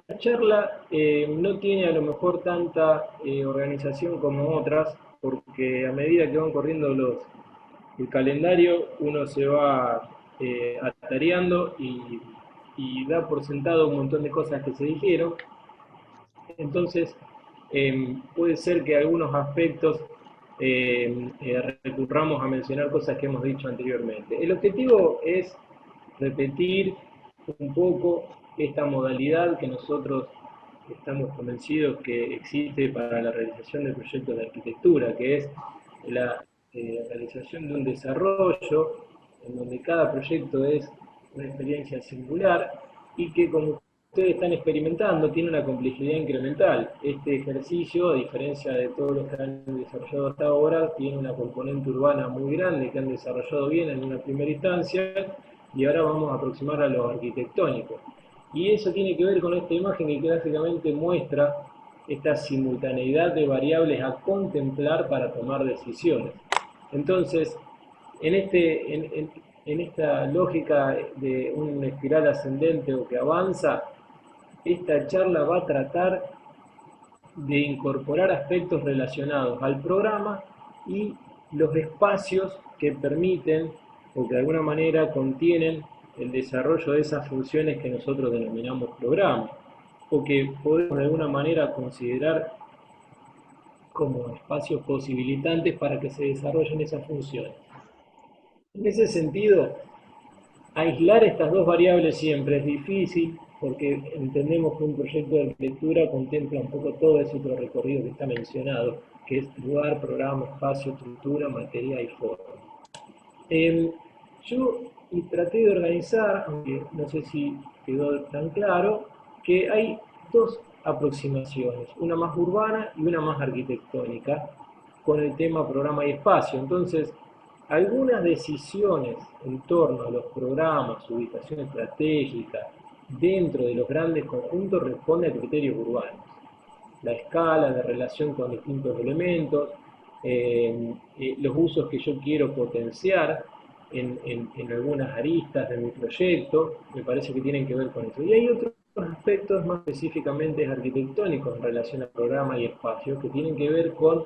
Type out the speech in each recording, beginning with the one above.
La charla no tiene a lo mejor tanta organización como otras, porque a medida que van corriendo el calendario, uno se va atareando y da por sentado un montón de cosas que se dijeron. Entonces, puede ser que algunos aspectos recurramos a mencionar cosas que hemos dicho anteriormente. El objetivo es repetir un poco esta modalidad que nosotros estamos convencidos que existe para la realización de proyectos de arquitectura, que es la realización de un desarrollo en donde cada proyecto es una experiencia singular y que, como ustedes están experimentando, tiene una complejidad incremental. Este ejercicio, a diferencia de todos los que han desarrollado hasta ahora, tiene una componente urbana muy grande que han desarrollado bien en una primera instancia, y ahora vamos a aproximar a lo arquitectónico. Y eso tiene que ver con esta imagen que básicamente muestra esta simultaneidad de variables a contemplar para tomar decisiones. Entonces, en esta lógica de una espiral ascendente o que avanza, esta charla va a tratar de incorporar aspectos relacionados al programa y los espacios que permiten o que de alguna manera contienen el desarrollo de esas funciones que nosotros denominamos programa, o que podemos de alguna manera considerar como espacios posibilitantes para que se desarrollen esas funciones. En ese sentido, aislar estas dos variables siempre es difícil, porque entendemos que un proyecto de arquitectura contempla un poco todo ese otro recorrido que está mencionado, que es lugar, programa, espacio, estructura, materia y forma. Yo traté de organizar, aunque no sé si quedó tan claro, que hay dos aproximaciones, una más urbana y una más arquitectónica, con el tema programa y espacio. Entonces, algunas decisiones en torno a los programas, su ubicación estratégica, dentro de los grandes conjuntos, responden a criterios urbanos. La escala de relación con distintos elementos, los usos que yo quiero potenciar en algunas aristas de mi proyecto, me parece que tienen que ver con eso. Y hay otros aspectos más específicamente arquitectónicos en relación al programa y espacio, que tienen que ver con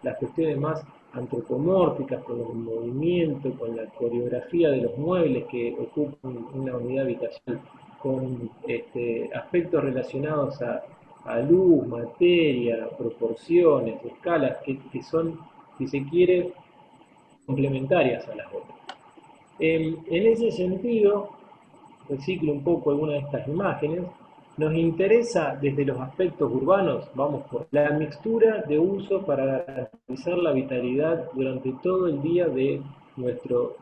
las cuestiones más antropomórficas, con el movimiento, con la coreografía de los muebles que ocupan una unidad habitacional, con aspectos relacionados a luz, materia, proporciones, escalas, que son, si se quiere, complementarias a las otras. En ese sentido, reciclo un poco algunas de estas imágenes, nos interesa desde los aspectos urbanos, vamos por la mixtura de uso para garantizar la vitalidad durante todo el día de nuestro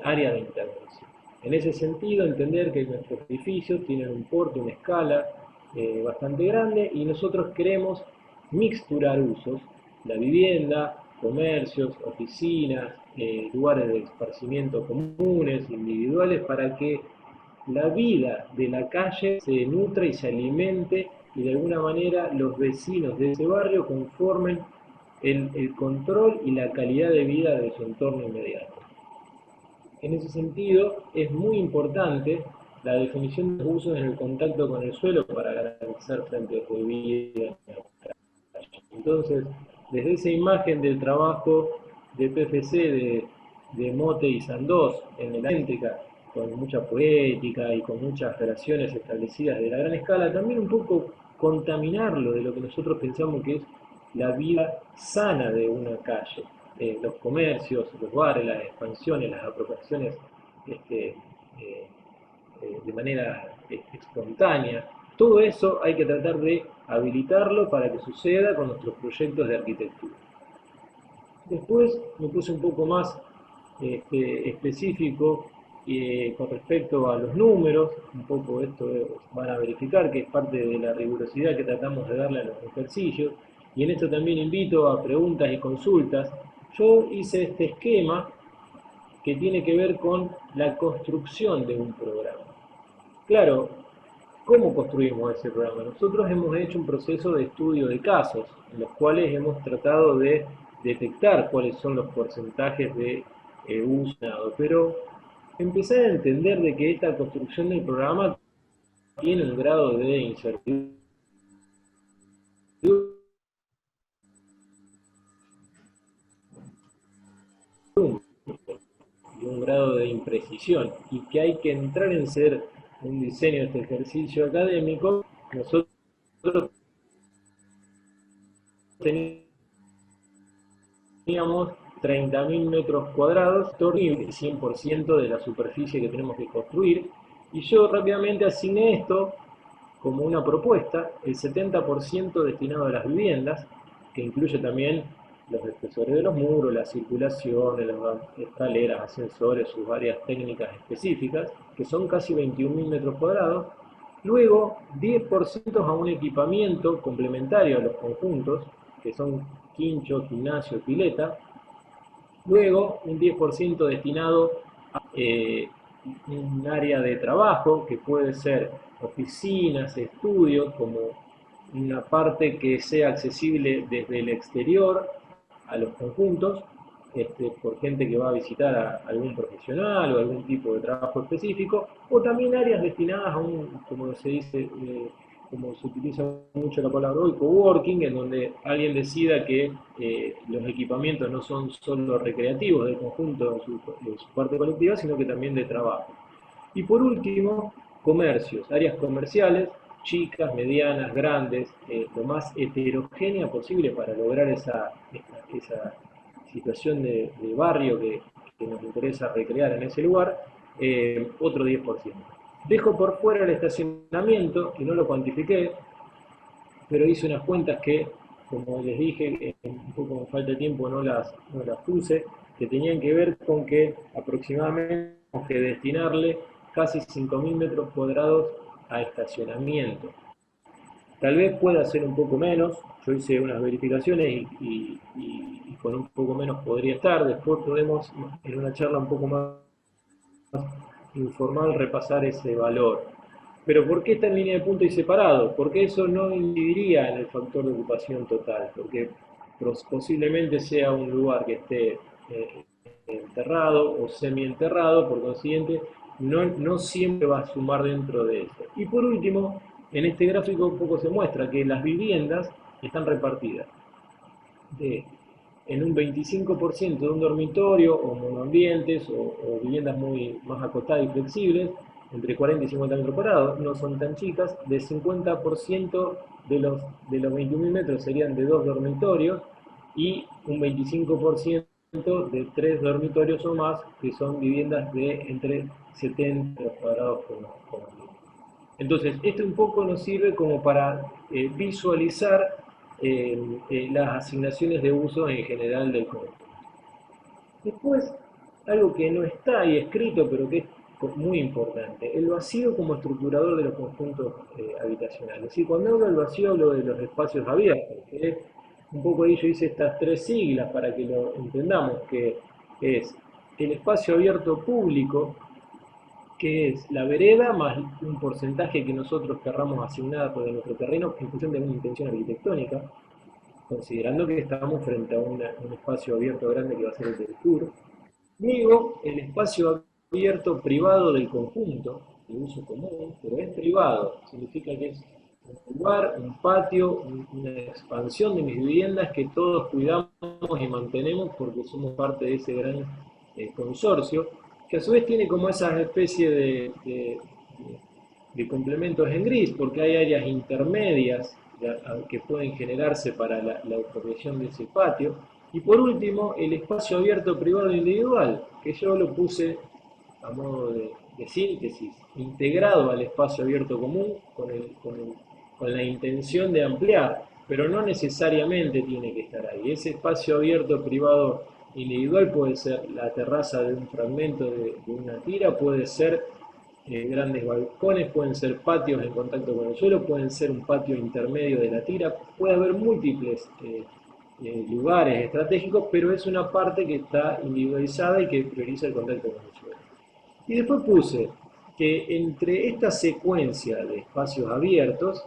área de intervención. En ese sentido, entender que nuestros edificios tienen un porte, una escala bastante grande, y nosotros queremos mixturar usos, la vivienda, comercios, oficinas, lugares de esparcimiento comunes, individuales, para que la vida de la calle se nutra y se alimente, y de alguna manera los vecinos de ese barrio conformen el control y la calidad de vida de su entorno inmediato. En ese sentido, es muy importante la definición de los usos en el contacto con el suelo para garantizar frentes de vida en la calle. Entonces, desde esa imagen del trabajo de PFC de Mote y Sandós en el Céntrica, con mucha poética y con muchas relaciones establecidas de la gran escala, también un poco contaminarlo de lo que nosotros pensamos que es la vida sana de una calle. Los comercios, los bares, las expansiones, las apropiaciones de manera espontánea. Todo eso hay que tratar de habilitarlo para que suceda con nuestros proyectos de arquitectura. Después me puse un poco más específico con respecto a los números, un poco esto van a verificar que es parte de la rigurosidad que tratamos de darle a los ejercicios, y en esto también invito a preguntas y consultas. Yo hice este esquema que tiene que ver con la construcción de un programa. Claro, ¿cómo construimos ese programa? Nosotros hemos hecho un proceso de estudio de casos, en los cuales hemos tratado de detectar cuáles son los porcentajes de uso, pero empezar a entender de que esta construcción del programa tiene un grado de incertidumbre y un grado de imprecisión, y que hay que entrar en ser un diseño de este ejercicio académico. Nosotros teníamos 30.000 metros cuadrados, el 100% de la superficie que tenemos que construir, y yo rápidamente asigné esto como una propuesta, el 70% destinado a las viviendas, que incluye también los espesores de los muros, la circulación, las escaleras, ascensores, sus áreas técnicas específicas, que son casi 21.000 metros cuadrados. Luego, 10% a un equipamiento complementario a los conjuntos, que son quincho, gimnasio, pileta. Luego, un 10% destinado a un área de trabajo, que puede ser oficinas, estudios, como una parte que sea accesible desde el exterior a los conjuntos, por gente que va a visitar a algún profesional o algún tipo de trabajo específico, o también áreas destinadas a un, como se dice, como se utiliza mucho la palabra hoy, coworking, en donde alguien decida que los equipamientos no son solo recreativos del conjunto en su parte colectiva, sino que también de trabajo. Y por último, comercios, áreas comerciales, chicas, medianas, grandes, lo más heterogénea posible para lograr esa situación de barrio que nos interesa recrear en ese lugar, otro 10%. Dejo por fuera el estacionamiento, que no lo cuantifiqué, pero hice unas cuentas que, como les dije, un poco con falta de tiempo no las puse, que tenían que ver con que aproximadamente tenemos que destinarle casi 5.000 metros cuadrados a estacionamiento. Tal vez pueda ser un poco menos, yo hice unas verificaciones y con un poco menos podría estar, después podemos en una charla un poco más informal repasar ese valor. Pero ¿por qué está en línea de punto y separado? Porque eso no incidiría en el factor de ocupación total, porque posiblemente sea un lugar que esté enterrado o semienterrado, por consiguiente, no siempre va a sumar dentro de eso. Y por último, en este gráfico un poco se muestra que las viviendas están repartidas de, en un 25% de un dormitorio o monoambientes o viviendas muy más acotadas y flexibles, entre 40 y 50 metros cuadrados, no son tan chicas, de 50% de los 21.000 metros serían de dos dormitorios y un 25% de tres dormitorios o más, que son viviendas de entre 70 metros cuadrados como entonces, esto un poco nos sirve como para visualizar las asignaciones de uso en general del conjunto. Después, algo que no está ahí escrito, pero que es muy importante, el vacío como estructurador de los conjuntos habitacionales. Y cuando hablo del vacío, hablo de los espacios abiertos, que un poco ahí yo hice estas tres siglas para que lo entendamos, que es el espacio abierto público, que es la vereda más un porcentaje que nosotros querramos asignar de nuestro terreno en función de una intención arquitectónica, considerando que estamos frente a un espacio abierto grande que va a ser el del sur. Luego, el espacio abierto privado del conjunto, de uso común, pero es privado, significa que es un lugar, un patio, una expansión de mis viviendas que todos cuidamos y mantenemos porque somos parte de ese gran consorcio, que a su vez tiene como esa especie de complementos en gris, porque hay áreas intermedias que pueden generarse para la apropiación de ese patio. Y por último, el espacio abierto privado individual, que yo lo puse a modo de síntesis, integrado al espacio abierto común con la intención de ampliar, pero no necesariamente tiene que estar ahí. Ese espacio abierto privado individual puede ser la terraza de un fragmento de una tira, puede ser grandes balcones, pueden ser patios en contacto con el suelo, pueden ser un patio intermedio de la tira, puede haber múltiples lugares estratégicos, pero es una parte que está individualizada y que prioriza el contacto con el suelo. Y después puse que entre esta secuencia de espacios abiertos,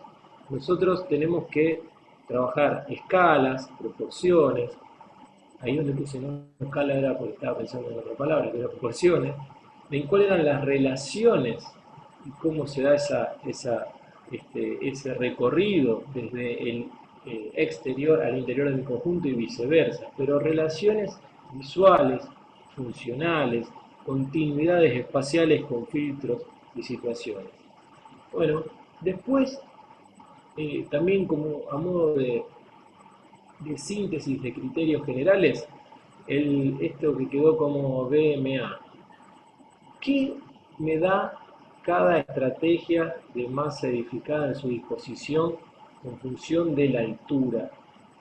nosotros tenemos que trabajar escalas, proporciones. Ahí donde puse no escala era porque estaba pensando en otra palabra, que era proporciones, en cuáles eran las relaciones y cómo se da ese recorrido desde el exterior al interior del conjunto y viceversa, pero relaciones visuales, funcionales, continuidades espaciales con filtros y situaciones. Bueno, después, también como a modo de síntesis de criterios generales, esto que quedó como BMA. ¿Qué me da cada estrategia de masa edificada en su disposición en función de la altura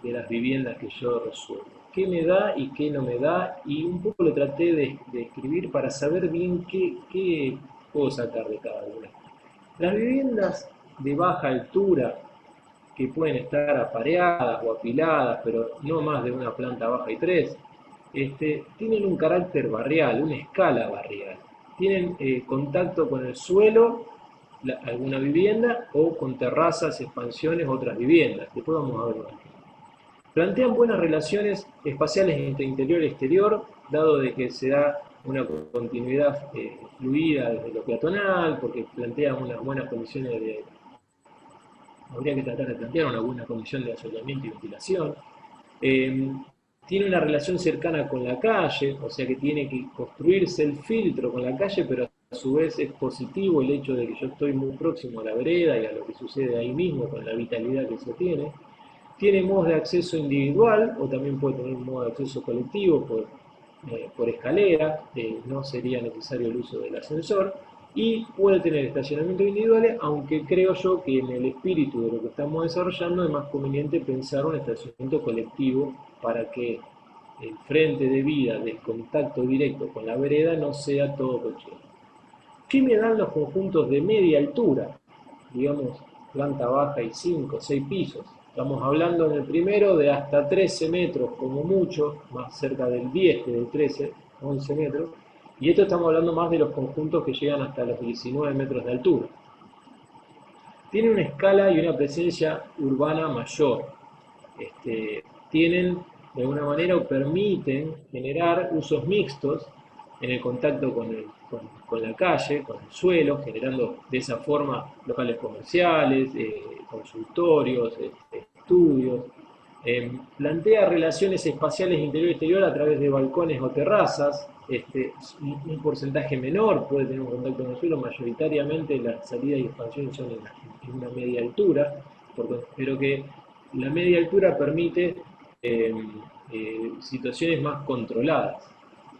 de las viviendas que yo resuelvo? ¿Qué me da y qué no me da? Y un poco lo traté de escribir para saber bien qué puedo sacar de cada una. Las viviendas de baja altura, que pueden estar apareadas o apiladas, pero no más de una planta baja y tres, tienen un carácter barrial, una escala barrial. Tienen contacto con el suelo, alguna vivienda, o con terrazas, expansiones, otras viviendas. Después vamos a verlo. Plantean buenas relaciones espaciales entre interior y exterior, dado de que se da una continuidad fluida desde lo peatonal, porque plantean unas buenas condiciones de... Habría que tratar de plantear una buena condición de asoleamiento y ventilación. Eh, Tiene una relación cercana con la calle, o sea que tiene que construirse el filtro con la calle, pero a su vez es positivo el hecho de que yo estoy muy próximo a la vereda y a lo que sucede ahí mismo con la vitalidad que se tiene. Tiene modos de acceso individual o también puede tener un modo de acceso colectivo por escalera, no sería necesario el uso del ascensor, y puede tener estacionamientos individuales, aunque creo yo que en el espíritu de lo que estamos desarrollando es más conveniente pensar un estacionamiento colectivo para que el frente de vida del contacto directo con la vereda no sea todo cochero. ¿Qué me dan los conjuntos de media altura? Digamos, planta baja y 5 o 6 pisos. Estamos hablando en el primero de hasta 13 metros como mucho, más cerca del 10 que del 13, 11 metros. Y esto estamos hablando más de los conjuntos que llegan hasta los 19 metros de altura. Tiene una escala y una presencia urbana mayor. Tienen, de alguna manera, o permiten generar usos mixtos en el contacto con la calle, con el suelo, generando de esa forma locales comerciales, consultorios, estudios. Plantea relaciones espaciales interior-exterior a través de balcones o terrazas. Un porcentaje menor puede tener un contacto con el suelo, mayoritariamente las salidas y expansiones son en una media altura, pero que la media altura permite situaciones más controladas.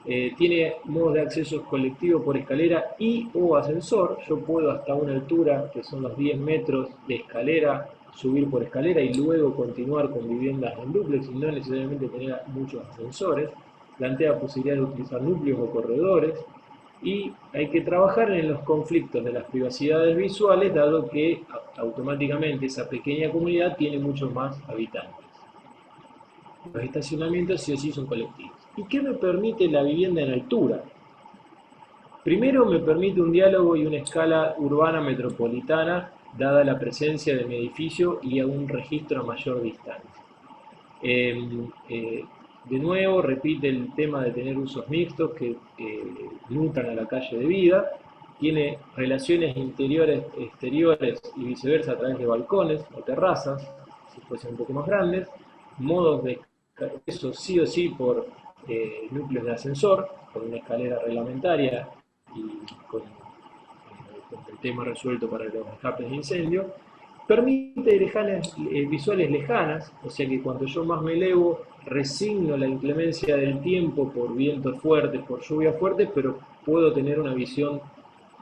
Tiene modos de acceso colectivo por escalera y o ascensor. Yo puedo hasta una altura que son los 10 metros de escalera subir por escalera y luego continuar con viviendas en dúplex y no necesariamente tener muchos ascensores. Plantea posibilidad de utilizar núcleos o corredores y hay que trabajar en los conflictos de las privacidades visuales, dado que automáticamente esa pequeña comunidad tiene muchos más habitantes. Los estacionamientos sí o sí son colectivos. ¿Y qué me permite la vivienda en altura? Primero me permite un diálogo y una escala urbana metropolitana, dada la presencia de mi edificio y a un registro a mayor distancia. De nuevo, repite el tema de tener usos mixtos que nutran a la calle de vida. Tiene relaciones interiores, exteriores y viceversa a través de balcones o terrazas, si fuesen un poco más grandes. Modos de acceso sí o sí por núcleos de ascensor, con una escalera reglamentaria y con el tema resuelto para los escapes de incendio. Permite visuales lejanas, o sea que cuando yo más me elevo, resigno la inclemencia del tiempo por vientos fuertes, por lluvia fuerte, pero puedo tener una visión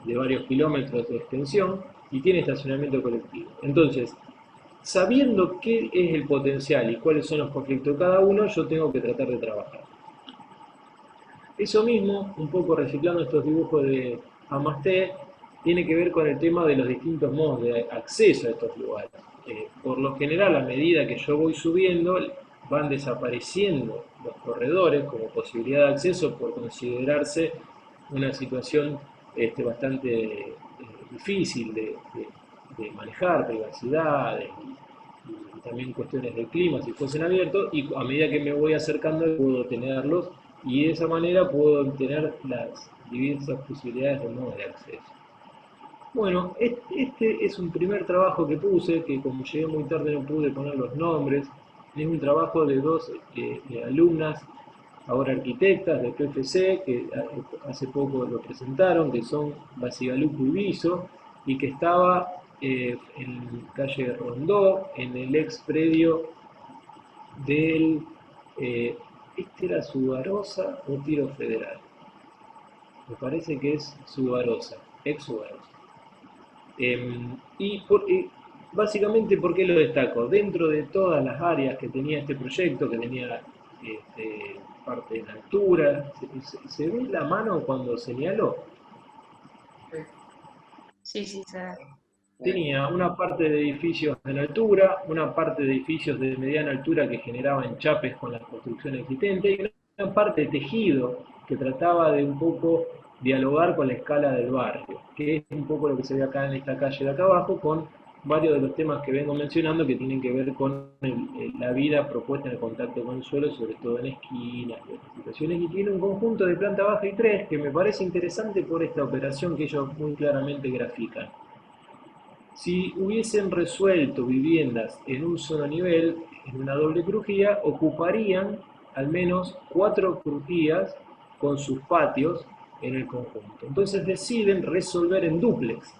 de varios kilómetros de extensión y tiene estacionamiento colectivo. Entonces, sabiendo qué es el potencial y cuáles son los conflictos de cada uno, yo tengo que tratar de trabajar. Eso mismo, un poco reciclando estos dibujos de Amasté, tiene que ver con el tema de los distintos modos de acceso a estos lugares. Por lo general, a medida que yo voy subiendo, van desapareciendo los corredores como posibilidad de acceso por considerarse una situación bastante difícil de manejar, privacidad y también cuestiones de clima si fuesen abiertos, y a medida que me voy acercando puedo tenerlos y de esa manera puedo tener las diversas posibilidades de modos de acceso. Bueno, este es un primer trabajo que puse, que como llegué muy tarde no pude poner los nombres. Es un trabajo de dos alumnas, ahora arquitectas de PFC, que hace poco lo presentaron, que son Basigalupo y Viso, y que estaba en calle Rondó, en el ex predio del... ¿Este era Subarosa o Tiro Federal? Me parece que es Subarosa, ex Subarosa. Y básicamente, ¿por qué lo destaco? Dentro de todas las áreas que tenía este proyecto, que tenía parte en altura, se ve la mano cuando señaló. Sí, sí, se ve. Tenía una parte de edificios en altura, una parte de edificios de mediana altura que generaba enchapes con la construcción existente y una parte de tejido que trataba de un poco dialogar con la escala del barrio, que es un poco lo que se ve acá en esta calle de acá abajo, con varios de los temas que vengo mencionando que tienen que ver con la vida propuesta en el contacto con el suelo, sobre todo en esquinas y otras situaciones, y tiene un conjunto de planta baja y tres que me parece interesante por esta operación que ellos muy claramente grafican. Si hubiesen resuelto viviendas en un solo nivel, en una doble crujía, ocuparían al menos 4 crujías con sus patios en el conjunto. Entonces deciden resolver en dúplex.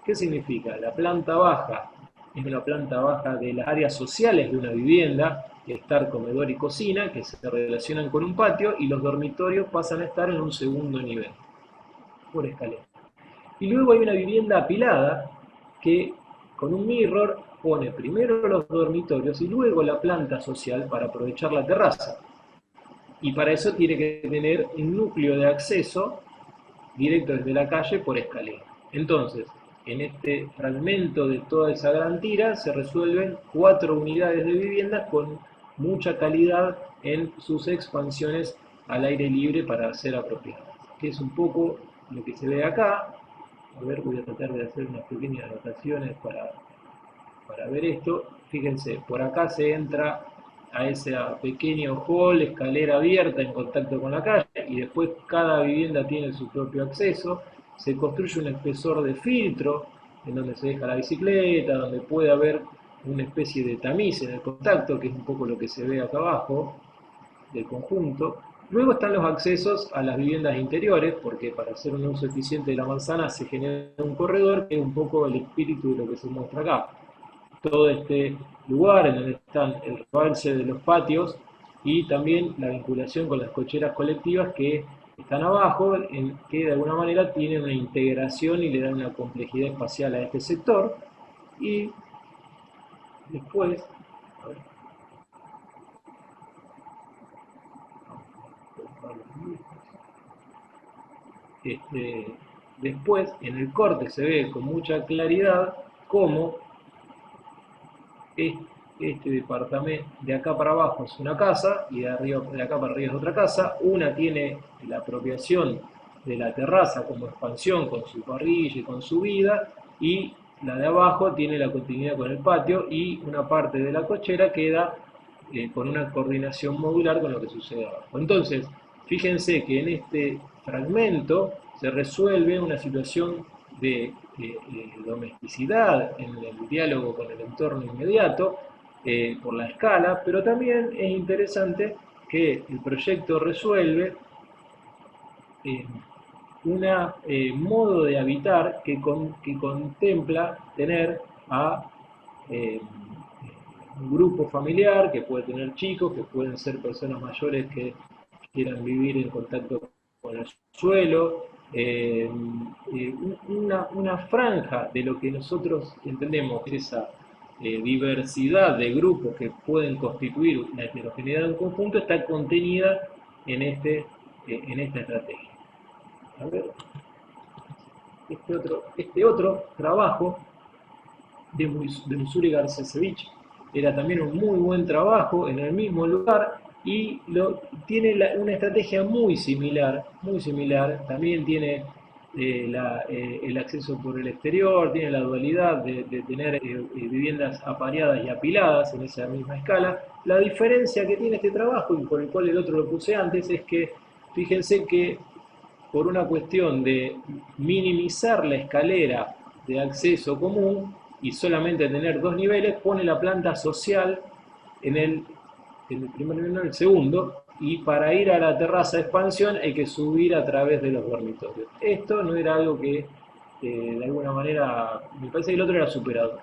¿Qué significa? La planta baja es una planta baja de las áreas sociales de una vivienda, estar comedor y cocina, que se relacionan con un patio, y los dormitorios pasan a estar en un segundo nivel, por escalera. Y luego hay una vivienda apilada que con un mirror pone primero los dormitorios y luego la planta social para aprovechar la terraza. Y para eso tiene que tener un núcleo de acceso directo desde la calle por escalera. Entonces, en este fragmento de toda esa gran tira se resuelven 4 unidades de viviendas con mucha calidad en sus expansiones al aire libre para ser apropiadas, que es un poco lo que se ve acá. A ver, voy a tratar de hacer unas pequeñas anotaciones para ver esto. Fíjense, por acá se entra a ese pequeño hall, escalera abierta en contacto con la calle, y después cada vivienda tiene su propio acceso. Se construye un espesor de filtro en donde se deja la bicicleta, donde puede haber una especie de tamiz en el contacto, que es un poco lo que se ve acá abajo del conjunto. Luego están los accesos a las viviendas interiores, porque para hacer un uso eficiente de la manzana se genera un corredor, que es un poco el espíritu de lo que se muestra acá. Todo este lugar en donde están el rebalse de los patios y también la vinculación con las cocheras colectivas que están abajo, que de alguna manera tienen una integración y le dan una complejidad espacial a este sector. Y después, a ver, este, después en el corte se ve con mucha claridad cómo este departamento de acá para abajo es una casa y de acá para arriba es otra casa. Una tiene la apropiación de la terraza como expansión con su parrilla y con su vida, y la de abajo tiene la continuidad con el patio, y una parte de la cochera queda con una coordinación modular con lo que sucede abajo. Entonces, fíjense que en este fragmento se resuelve una situación de domesticidad en el diálogo con el entorno inmediato, por la escala, pero también es interesante que el proyecto resuelve eh, un modo de habitar que contempla tener a eh, un grupo familiar, que puede tener chicos, que pueden ser personas mayores que quieran vivir en contacto con el suelo, una franja de lo que nosotros entendemos que esa diversidad de grupos que pueden constituir la heterogeneidad de un conjunto está contenida en esta estrategia. A ver, este otro trabajo de Musuri Garcesevich era también un muy buen trabajo en el mismo lugar, y tiene una estrategia muy similar, también tiene el acceso por el exterior, tiene la dualidad de tener viviendas apareadas y apiladas en esa misma escala. La diferencia que tiene este trabajo, y por el cual el otro lo puse antes, es que fíjense que por una cuestión de minimizar la escalera de acceso común y solamente tener 2 niveles, pone la planta social en el primer nivel, no, en el segundo, y para ir a la terraza de expansión hay que subir a través de los dormitorios. Esto no era algo que de alguna manera, me parece que el otro era superador.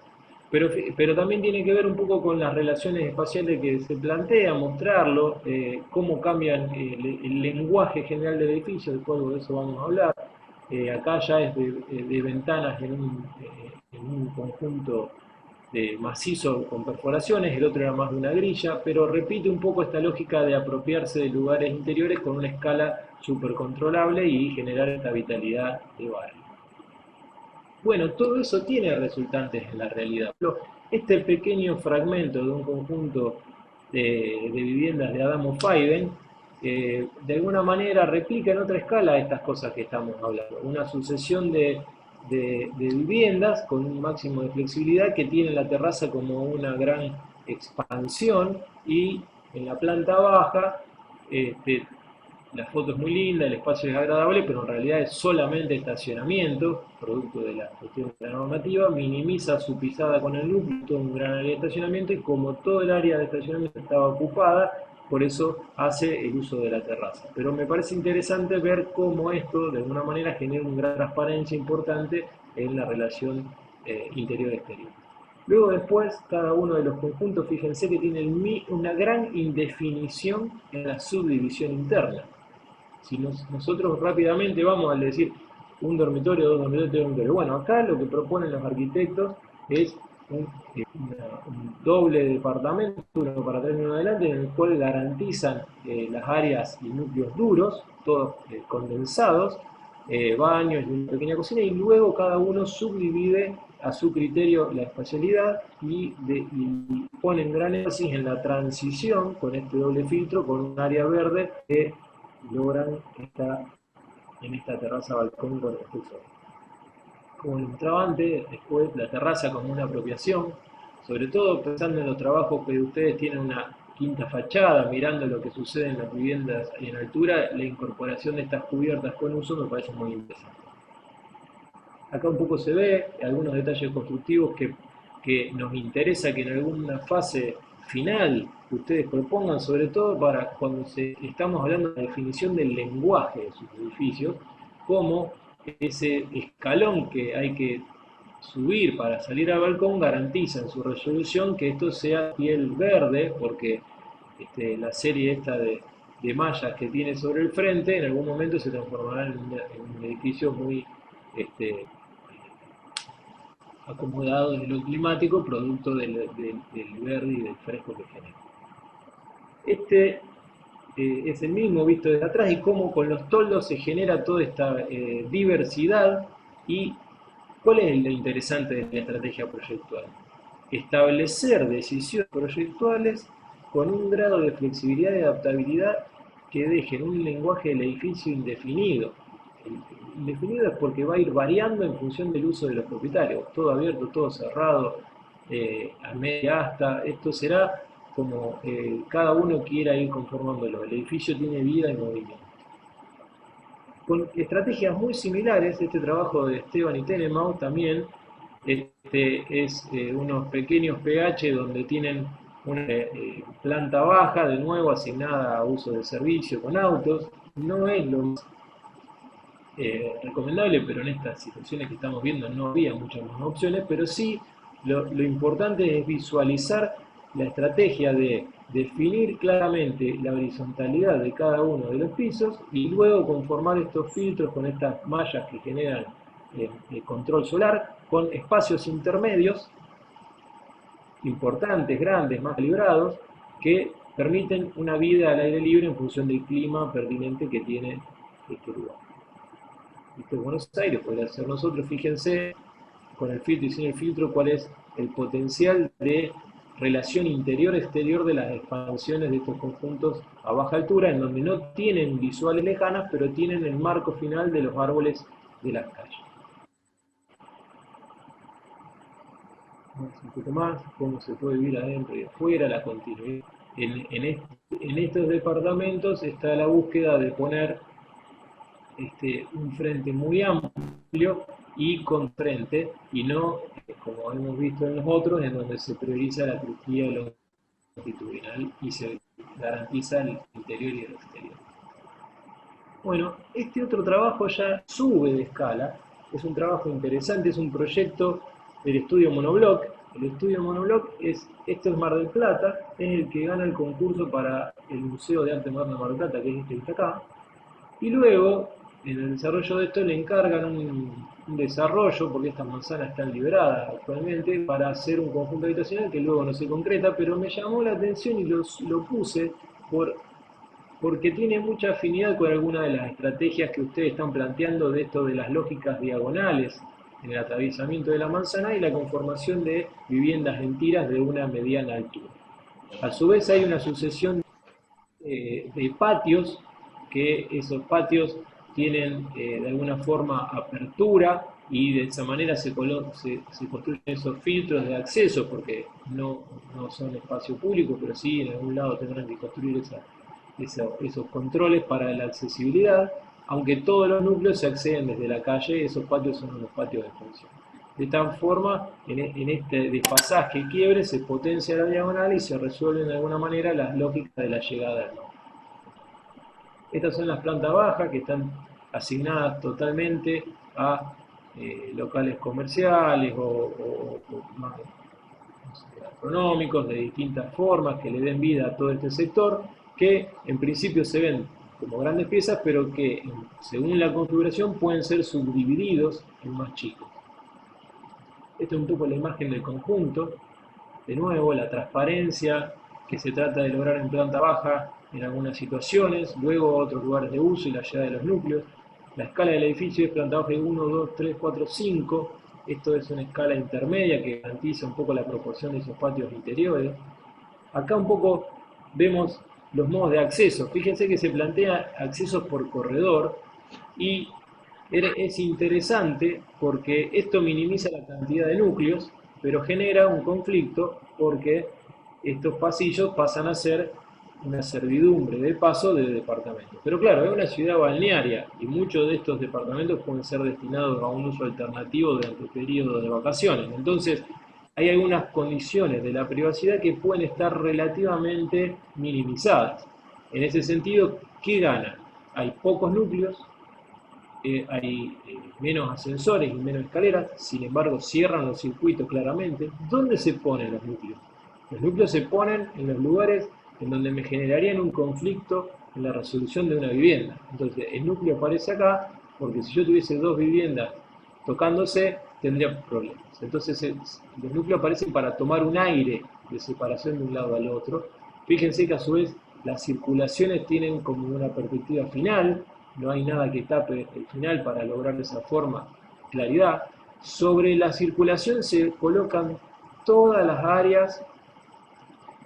Pero también tiene que ver un poco con las relaciones espaciales que se plantea, mostrarlo, cómo cambian el lenguaje general del edificio, después de eso vamos a hablar. Acá ya es de ventanas en un conjunto de macizo con perforaciones, el otro era más de una grilla, pero repite un poco esta lógica de apropiarse de lugares interiores con una escala súper controlable y generar esta vitalidad de barrio. Bueno, todo eso tiene resultantes en la realidad. Este pequeño fragmento de un conjunto de viviendas de Adamo Feigen, de alguna manera replica en otra escala estas cosas que estamos hablando. Una sucesión de viviendas con un máximo de flexibilidad que tiene la terraza como una gran expansión y en la planta baja la foto es muy linda, el espacio es agradable, pero en realidad es solamente estacionamiento, producto de la cuestión de la normativa, minimiza su pisada con el núcleo, todo un gran área de estacionamiento, y como todo el área de estacionamiento estaba ocupada, por eso hace el uso de la terraza. Pero me parece interesante ver cómo esto, de alguna manera, genera una gran transparencia importante en la relación interior-exterior. Luego después, cada uno de los conjuntos, fíjense que tiene una gran indefinición en la subdivisión interna. Si nosotros rápidamente vamos a decir un dormitorio, 2 dormitorios, 3 dormitorios. Bueno, acá lo que proponen los arquitectos es un doble departamento, uno para atrás y uno adelante, en el cual garantizan las áreas y núcleos duros, todos condensados, baños y una pequeña cocina, y luego cada uno subdivide a su criterio la espacialidad y ponen gran énfasis en la transición con este doble filtro, con un área verde que logran en esta terraza balcón con reflejo. Como entraba antes, después la terraza como una apropiación, sobre todo pensando en los trabajos que ustedes tienen una quinta fachada, mirando lo que sucede en las viviendas y en altura, la incorporación de estas cubiertas con uso me parece muy interesante. Acá un poco se ve algunos detalles constructivos que nos interesa que en alguna fase final ustedes propongan, sobre todo para cuando estamos hablando de la definición del lenguaje de sus edificios, como ese escalón que hay que subir para salir al balcón garantiza en su resolución que esto sea piel verde, porque la serie esta de mallas que tiene sobre el frente en algún momento se transformará en un edificio muy acomodado de lo climático, producto del verde y del fresco que genera. Este es el mismo visto desde atrás y cómo con los toldos se genera toda esta diversidad. Y ¿cuál es lo interesante de la estrategia proyectual? Establecer decisiones proyectuales con un grado de flexibilidad y adaptabilidad que dejen un lenguaje del edificio indefinido. Indefinido es porque va a ir variando en función del uso de los propietarios, todo abierto, todo cerrado, a media asta. Esto será como cada uno quiera ir conformándolo. El edificio tiene vida y movimiento. Con estrategias muy similares, este trabajo de Esteban y Tenenbaum también es unos pequeños PH donde tienen una planta baja, de nuevo asignada a uso de servicio con autos. No es lo más recomendable, pero en estas situaciones que estamos viendo no había muchas más opciones, pero sí lo importante es visualizar la estrategia de definir claramente la horizontalidad de cada uno de los pisos y luego conformar estos filtros con estas mallas que generan control solar con espacios intermedios importantes, grandes, más calibrados, que permiten una vida al aire libre en función del clima pertinente que tiene este lugar. Esto es Buenos Aires, podría ser nosotros, fíjense con el filtro y sin el filtro cuál es el potencial de relación interior-exterior de las expansiones de estos conjuntos a baja altura, en donde no tienen visuales lejanas, pero tienen el marco final de los árboles de las calles. Un poco más, cómo se puede vivir adentro y afuera, la continuidad. En estos departamentos está la búsqueda de poner un frente muy amplio y con frente, y no, como hemos visto en los otros, en donde se prioriza la crujía longitudinal y se garantiza el interior y el exterior. Bueno, este otro trabajo ya sube de escala, es un trabajo interesante, es un proyecto del estudio Monobloc. El estudio Monobloc esto es Mar del Plata, es el que gana el concurso para el Museo de Arte Moderno de Mar del Plata, que es este que está acá. Y luego, en el desarrollo de esto, le encargan un desarrollo, porque estas manzanas están liberadas actualmente, para hacer un conjunto habitacional que luego no se concreta, pero me llamó la atención y lo puse porque tiene mucha afinidad con alguna de las estrategias que ustedes están planteando de esto de las lógicas diagonales en el atravesamiento de la manzana y la conformación de viviendas en tiras de una mediana altura. A su vez hay una sucesión de patios, que esos patios tienen de alguna forma apertura y de esa manera se construyen esos filtros de acceso, porque no son espacio público, pero sí en algún lado tendrán que construir esos controles para la accesibilidad, aunque todos los núcleos se acceden desde la calle, esos patios son unos patios de función. De esta forma, en este desfasaje quiebre se potencia la diagonal y se resuelven de alguna manera las lógicas de la llegada del nodo. Estas son las plantas bajas que están asignadas totalmente a locales comerciales o más, no sé, gastronómicos de distintas formas que le den vida a todo este sector, que en principio se ven como grandes piezas, pero que según la configuración pueden ser subdivididos en más chicos. Esta es un poco la imagen del conjunto. De nuevo, la transparencia que se trata de lograr en planta baja en algunas situaciones, luego otros lugares de uso y la llegada de los núcleos. La escala del edificio es planta baja de 1, 2, 3, 4, 5. Esto es una escala intermedia que garantiza un poco la proporción de esos patios interiores. Acá un poco vemos los modos de acceso. Fíjense que se plantea accesos por corredor y es interesante porque esto minimiza la cantidad de núcleos, pero genera un conflicto porque estos pasillos pasan a ser una servidumbre de paso de departamentos. Pero claro, es una ciudad balnearia y muchos de estos departamentos pueden ser destinados a un uso alternativo durante el periodo de vacaciones. Entonces, hay algunas condiciones de la privacidad que pueden estar relativamente minimizadas. En ese sentido, ¿qué gana? Hay pocos núcleos, hay menos ascensores y menos escaleras, sin embargo cierran los circuitos claramente. ¿Dónde se ponen los núcleos? Los núcleos se ponen en los lugares en donde me generarían un conflicto en la resolución de una vivienda. Entonces el núcleo aparece acá porque si yo tuviese dos viviendas tocándose tendría problemas. Entonces los núcleos aparecen para tomar un aire de separación de un lado al otro. Fíjense que a su vez las circulaciones tienen como una perspectiva final, no hay nada que tape el final para lograr de esa forma claridad. Sobre la circulación se colocan todas las áreas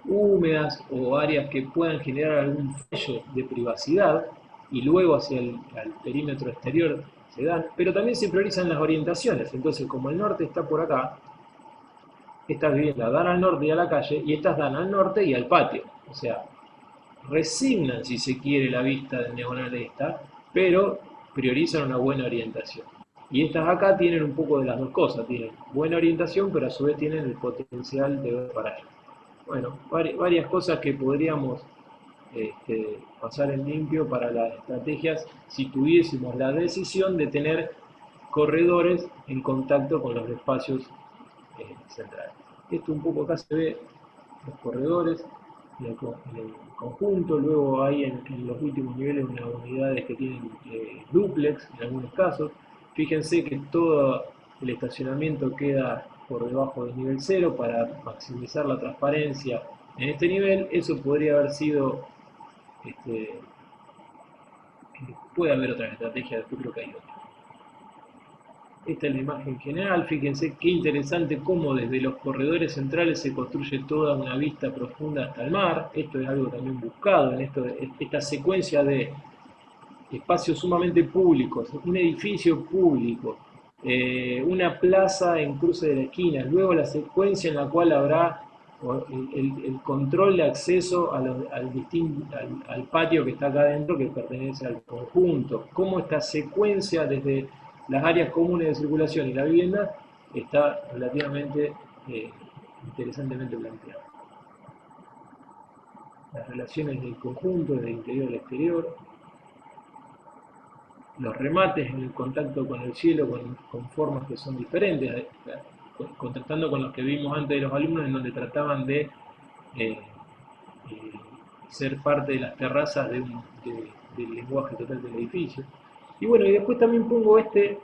húmedas o áreas que puedan generar algún fallo de privacidad y luego hacia el perímetro exterior se dan, pero también se priorizan las orientaciones. Entonces, como el norte está por acá, estas viviendas dan al norte y a la calle y estas dan al norte y al patio. O sea, resignan, si se quiere, la vista del diagonal de esta, pero priorizan una buena orientación. Y estas acá tienen un poco de las dos cosas, tienen buena orientación, pero a su vez tienen el potencial de ver para allá. Bueno, varias cosas que podríamos pasar en limpio para las estrategias si tuviésemos la decisión de tener corredores en contacto con los espacios centrales. Esto un poco acá se ve los corredores en el conjunto, luego hay en los últimos niveles unas unidades que tienen dúplex en algunos casos. Fíjense que todo el estacionamiento queda por debajo del nivel 0 para maximizar la transparencia en este nivel. Eso podría haber sido, puede haber otras estrategias, después creo que hay otras. Esta es la imagen general, fíjense qué interesante cómo desde los corredores centrales se construye toda una vista profunda hasta el mar. Esto es algo también buscado en esta secuencia de espacios sumamente públicos, un edificio público, una plaza en cruce de la esquina, luego la secuencia en la cual habrá el control de acceso al patio que está acá adentro que pertenece al conjunto, cómo esta secuencia desde las áreas comunes de circulación y la vivienda está relativamente interesantemente planteado. Las relaciones del conjunto, del interior al exterior, los remates en el contacto con el cielo con formas que son diferentes, contrastando con los que vimos antes de los alumnos, en donde trataban de eh, ser parte de las terrazas del lenguaje total del edificio. Y bueno, y después también pongo este,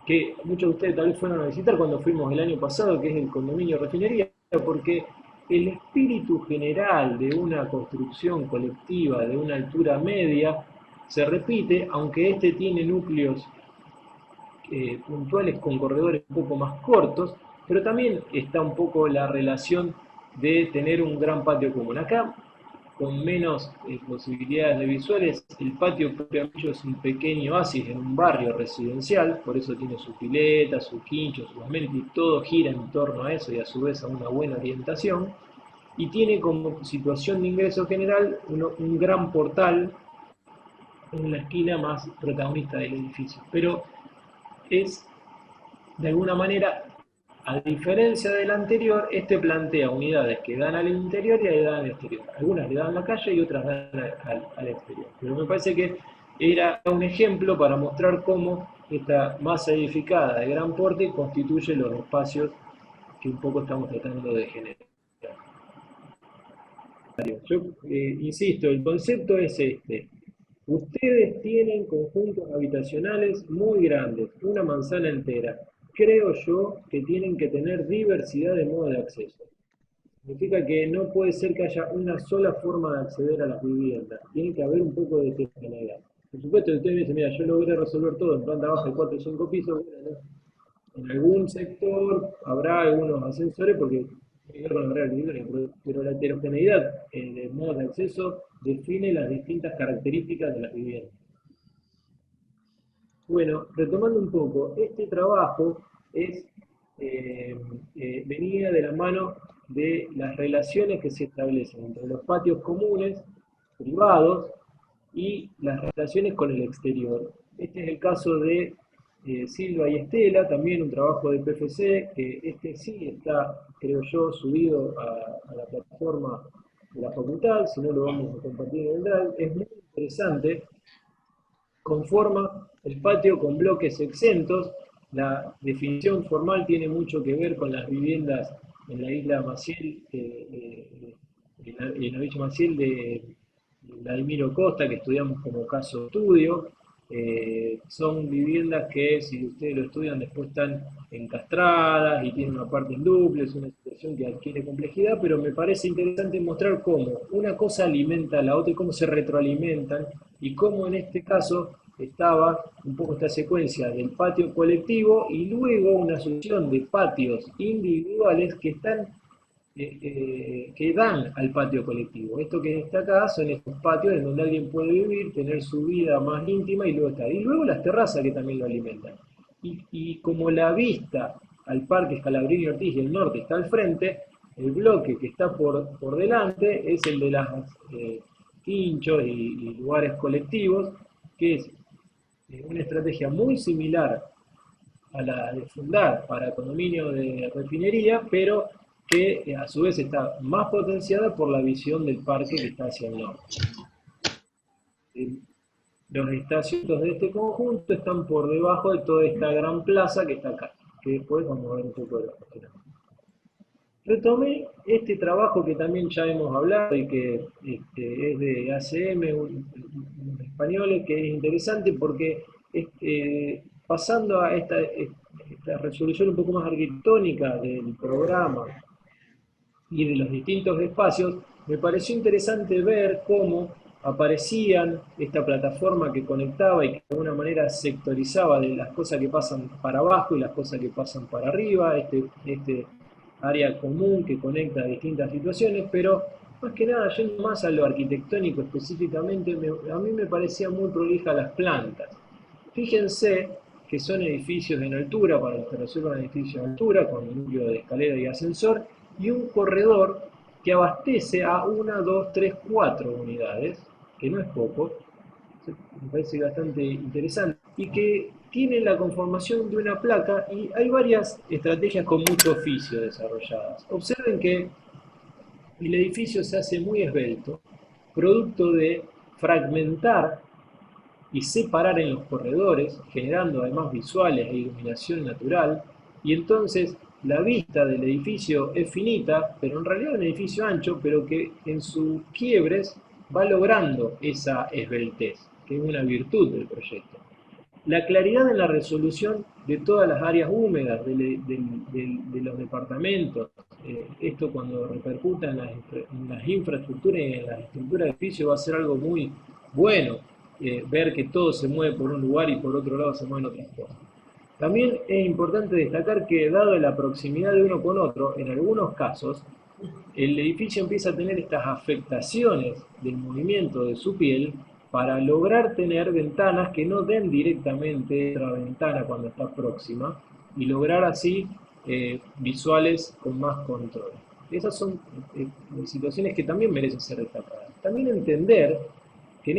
que muchos de ustedes tal vez fueron a visitar cuando fuimos el año pasado, que es el condominio Refinería, porque el espíritu general de una construcción colectiva de una altura media se repite, aunque este tiene núcleos puntuales con corredores un poco más cortos, pero también está un poco la relación de tener un gran patio común. Acá, con menos posibilidades de visuales, el patio propiamente es un pequeño oasis en un barrio residencial, por eso tiene su pileta, su quincho, sus amenities, todo gira en torno a eso y a su vez a una buena orientación, y tiene como situación de ingreso general un gran portal en la esquina más protagonista del edificio. Pero es, de alguna manera, a diferencia del anterior, este plantea unidades que dan al interior y dan al exterior. Algunas le dan a la calle y otras dan al exterior. Pero me parece que era un ejemplo para mostrar cómo esta masa edificada de gran porte constituye los espacios que un poco estamos tratando de generar. Yo insisto, el concepto es este. Ustedes tienen conjuntos habitacionales muy grandes, una manzana entera. Creo yo que tienen que tener diversidad de modos de acceso. Significa que no puede ser que haya una sola forma de acceder a las viviendas. Tiene que haber un poco de heterogeneidad. Por supuesto, ustedes me dicen, mira, yo logré resolver todo en planta baja de 4 o 5 pisos. Bueno, ¿no? En algún sector habrá algunos ascensores porque tiene que ver con la realidad, pero la heterogeneidad de modos de acceso define las distintas características de las viviendas. Bueno, retomando un poco, este trabajo venía de la mano de las relaciones que se establecen entre los patios comunes, privados, y las relaciones con el exterior. Este es el caso de Silva y Estela, también un trabajo de PFC, que este sí está, creo yo, subido a la plataforma de la facultad, si no lo vamos a compartir en el Drive. Es muy interesante, conforma el patio con bloques exentos. La definición formal tiene mucho que ver con las viviendas en la isla Maciel, en la Villa Maciel de Vladimiro Costa, que estudiamos como caso estudio. Son viviendas que, si ustedes lo estudian, después están encastradas y tienen una parte en duplex, es una situación que adquiere complejidad, pero me parece interesante mostrar cómo una cosa alimenta a la otra y cómo se retroalimentan, y cómo en este caso estaba un poco esta secuencia del patio colectivo y luego una sucesión de patios individuales que están que dan al patio colectivo. Esto que está acá son estos patios en donde alguien puede vivir, tener su vida más íntima y luego estar. Y luego las terrazas que también lo alimentan. Y como la vista al Parque Scalabrini Ortiz y el norte está al frente, el bloque que está por delante es el de las quinchos y lugares colectivos, que es una estrategia muy similar a la de fundar para condominio de refinería, pero que a su vez está más potenciada por la visión del parque que está hacia el norte. Los estacionamientos de este conjunto están por debajo de toda esta gran plaza que está acá, que después vamos a ver un poco de la funcionamiento. Retomé este trabajo que también ya hemos hablado y que es de ACM, un español, que es interesante porque pasando a esta resolución un poco más arquitectónica del programa y de los distintos espacios, me pareció interesante ver cómo aparecían esta plataforma que conectaba y que de alguna manera sectorizaba de las cosas que pasan para abajo y las cosas que pasan para arriba, este área común que conecta distintas situaciones, pero más que nada, yendo más a lo arquitectónico específicamente, a mí me parecían muy prolijas las plantas. Fíjense que son edificios en altura, para los que resuelvan edificios en altura, con un núcleo de escalera y ascensor, y un corredor que abastece a 1, 2, 3, 4 unidades, que no es poco, Me parece bastante interesante, y que tiene la conformación de una placa, y hay varias estrategias con mucho oficio desarrolladas. Observen que el edificio se hace muy esbelto, producto de fragmentar y separar en los corredores, generando además visuales e iluminación natural, y entonces la vista del edificio es finita, pero en realidad es un edificio ancho, pero que en sus quiebres va logrando esa esbeltez, que es una virtud del proyecto. La claridad en la resolución de todas las áreas húmedas de los departamentos, esto cuando repercuta en las infraestructuras y en las estructuras de edificio va a ser algo muy bueno, ver que todo se mueve por un lugar y por otro lado se mueven otras cosas. También es importante destacar que, dado la proximidad de uno con otro, en algunos casos, el edificio empieza a tener estas afectaciones del movimiento de su piel para lograr tener ventanas que no den directamente otra ventana cuando está próxima, y lograr así visuales con más control. Esas son situaciones que también merecen ser destacadas. También entender que en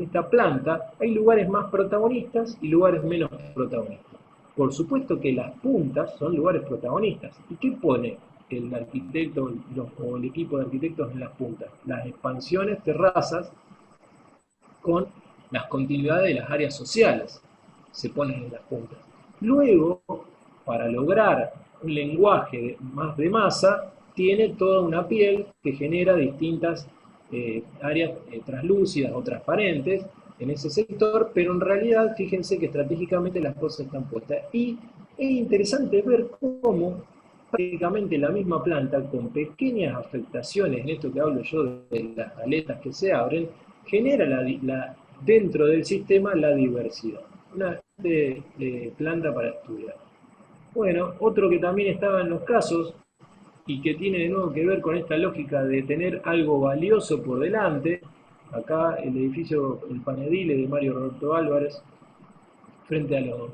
esta planta hay lugares más protagonistas y lugares menos protagonistas. Por supuesto que las puntas son lugares protagonistas. ¿Y qué pone el arquitecto o el equipo de arquitectos en las puntas? Las expansiones, terrazas, con las continuidades de las áreas sociales se ponen en las puntas. Luego, para lograr un lenguaje más de masa, tiene toda una piel que genera distintas áreas translúcidas o transparentes en ese sector, pero en realidad fíjense que estratégicamente las cosas están puestas. Y es interesante ver cómo prácticamente la misma planta, con pequeñas afectaciones, en esto que hablo yo de las aletas que se abren, genera dentro del sistema la diversidad. Una planta para estudiar. Bueno, otro que también estaba en los casos y que tiene de nuevo que ver con esta lógica de tener algo valioso por delante, acá el edificio El Panedile de Mario Roberto Álvarez, frente a los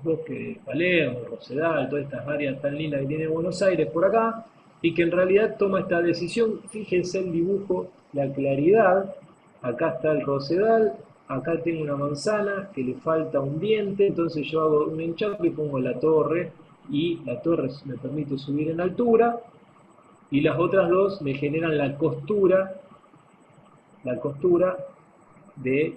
bosques de Palermo, Rosedal, todas estas áreas tan lindas que tiene Buenos Aires por acá, y que en realidad toma esta decisión. Fíjense el dibujo, la claridad, acá está el Rosedal, acá tengo una manzana que le falta un diente, entonces yo hago un enchape y pongo la torre, y la torre me permite subir en altura, y las otras dos me generan la costura de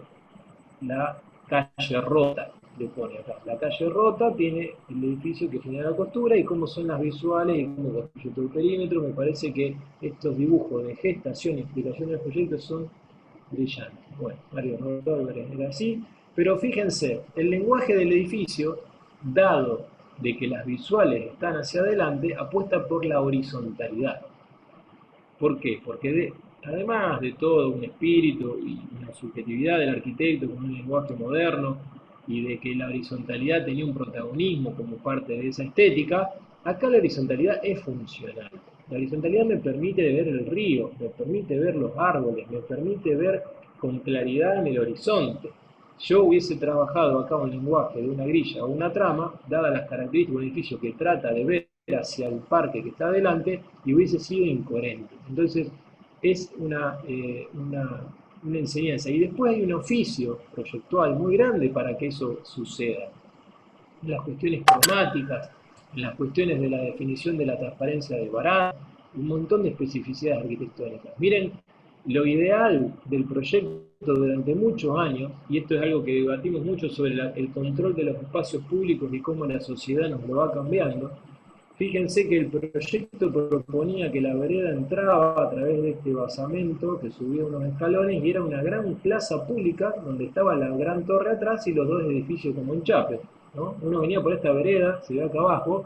la calle rota, le pone acá. La calle rota tiene el edificio que genera la costura, y cómo son las visuales y cómo construye todo el perímetro. Me parece que estos dibujos de gestación y explicación del proyecto son brillantes. Bueno, Mario Roberto Álvarez era así, pero fíjense, el lenguaje del edificio, dado de que las visuales están hacia adelante, apuesta por la horizontalidad. ¿Por qué? Porque además de todo un espíritu y una subjetividad del arquitecto con un lenguaje moderno, y de que la horizontalidad tenía un protagonismo como parte de esa estética, acá la horizontalidad es funcional. La horizontalidad me permite ver el río, me permite ver los árboles, me permite ver con claridad en el horizonte. Yo hubiese trabajado acá un lenguaje de una grilla o una trama, dadas las características de un edificio que trata de ver hacia el parque que está adelante, y hubiese sido incoherente. Entonces, es una enseñanza. Y después hay un oficio proyectual muy grande para que eso suceda. En las cuestiones cromáticas, en las cuestiones de la definición de la transparencia de Barán, un montón de especificidades arquitectónicas. Miren, lo ideal del proyecto durante muchos años, y esto es algo que debatimos mucho sobre el control de los espacios públicos y cómo la sociedad nos lo va cambiando. Fíjense que el proyecto proponía que la vereda entraba a través de este basamento que subía unos escalones, y era una gran plaza pública donde estaba la gran torre atrás y los dos edificios como en Chape, ¿no? Uno venía por esta vereda, se ve acá abajo,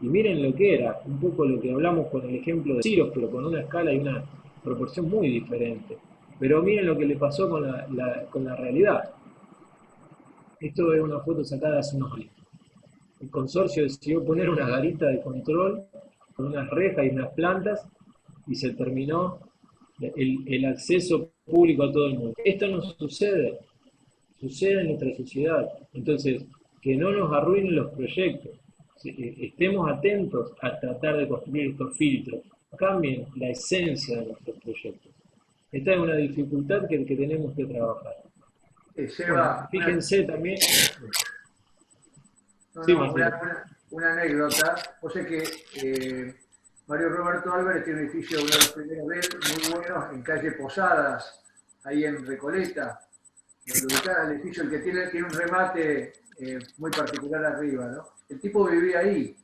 y miren lo que era, un poco lo que hablamos con el ejemplo de Ciros, pero con una escala y una proporción muy diferente. Pero miren lo que le pasó con la realidad. Esto es una foto sacada hace unos años. El consorcio decidió poner una garita de control con unas rejas y unas plantas, y se terminó el acceso público a todo el mundo. Esto no sucede, sucede en nuestra sociedad. Entonces, que no nos arruinen los proyectos. Estemos atentos a tratar de construir estos filtros. Cambien la esencia de nuestros proyectos. Esta es una dificultad que tenemos que trabajar. Bueno, Seba, fíjense también. no, Sí, no, Marcelo. una anécdota. O sea que Mario Roberto Álvarez tiene un edificio, uno de los primeros de él, muy bueno, en calle Posadas, ahí en Recoleta. Lo ubicás, el edificio, el que tiene un remate muy particular arriba, ¿no? El tipo vivía ahí.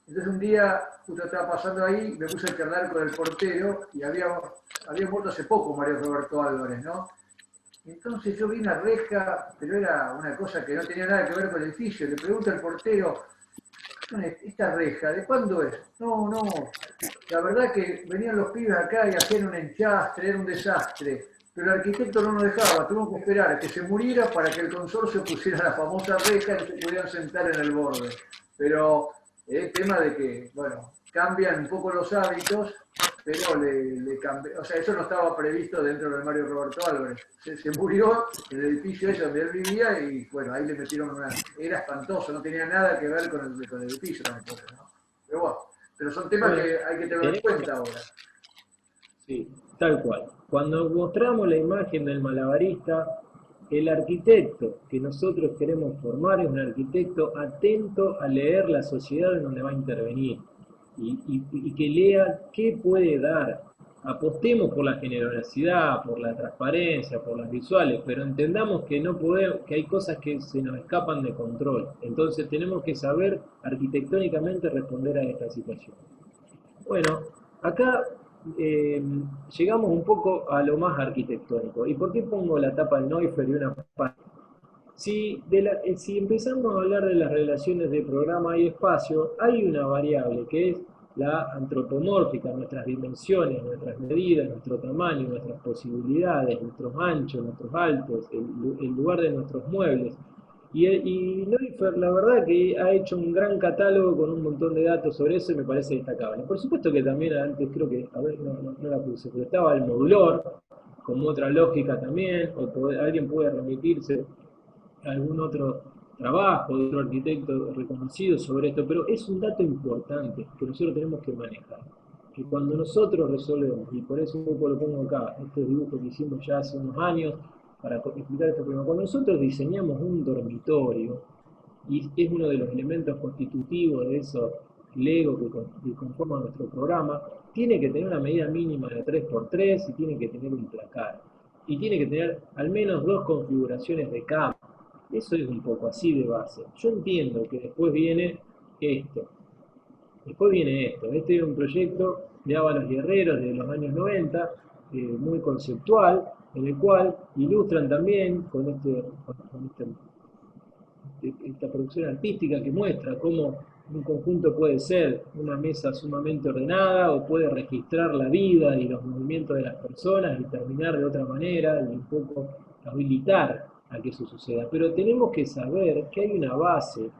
Entonces un día, justo estaba pasando ahí, me puse a charlar con el portero y había muerto hace poco Mario Roberto Álvarez, ¿no? Entonces yo vi una reja, pero era una cosa que no tenía nada que ver con el edificio. Le pregunto al portero, esta reja, ¿de cuándo es? No, no, la verdad que venían los pibes acá y hacían un enchastre, era un desastre. Pero el arquitecto no nos dejaba, tuvimos que esperar a que se muriera para que el consorcio pusiera la famosa reja y se pudieran sentar en el borde. Pero es tema de que, bueno, cambian un poco los hábitos, pero le cambió, o sea, eso no estaba previsto dentro de Mario Roberto Álvarez. Se murió en el edificio ese donde él vivía y, bueno, ahí le metieron una... Era espantoso, no tenía nada que ver con el edificio tampoco, ¿no? Pero bueno, pero son temas Bueno, que hay que tener en tenemos cuenta ahora. sí, tal cual. Cuando mostramos la imagen del malabarista, el arquitecto que nosotros queremos formar es un arquitecto atento a leer la sociedad en donde va a intervenir y que lea qué puede dar. Apostemos por la generosidad, por la transparencia, por las visuales, pero entendamos que no podemos, que hay cosas que se nos escapan de control. Entonces tenemos que saber arquitectónicamente responder a esta situación. Bueno, acá eh, llegamos un poco a lo más arquitectónico. ¿Y por qué pongo la tapa del Neufer y una página? Si empezamos a hablar de las relaciones de programa y espacio, hay una variable que es la antropomórfica, nuestras dimensiones, nuestras medidas, nuestro tamaño, nuestras posibilidades, nuestros anchos, nuestros altos, el lugar de nuestros muebles. Y Neufer, la verdad que ha hecho un gran catálogo con un montón de datos sobre eso y me parece destacable. Por supuesto que también antes creo que, a ver, no la puse, pero estaba el modulor, como otra lógica también, alguien puede remitirse a algún otro trabajo de otro arquitecto reconocido sobre esto, pero es un dato importante que nosotros tenemos que manejar. Que cuando nosotros resolvemos, y por eso un poco lo pongo acá, estos dibujos que hicimos ya hace unos años para explicar este problema, cuando nosotros diseñamos un dormitorio, y es uno de los elementos constitutivos de esos Lego que conforman nuestro programa, tiene que tener una medida mínima de 3x3 y tiene que tener un placar. Y tiene que tener al menos dos configuraciones de cama. Eso es un poco así de base. Yo entiendo que después viene esto. Después viene esto. Este es un proyecto de Ábalos Guerreros de los años 90, muy conceptual, en el cual ilustran también esta producción artística que muestra cómo un conjunto puede ser una mesa sumamente ordenada o puede registrar la vida y los movimientos de las personas y terminar de otra manera y un poco habilitar a que eso suceda. Pero tenemos que saber que hay una base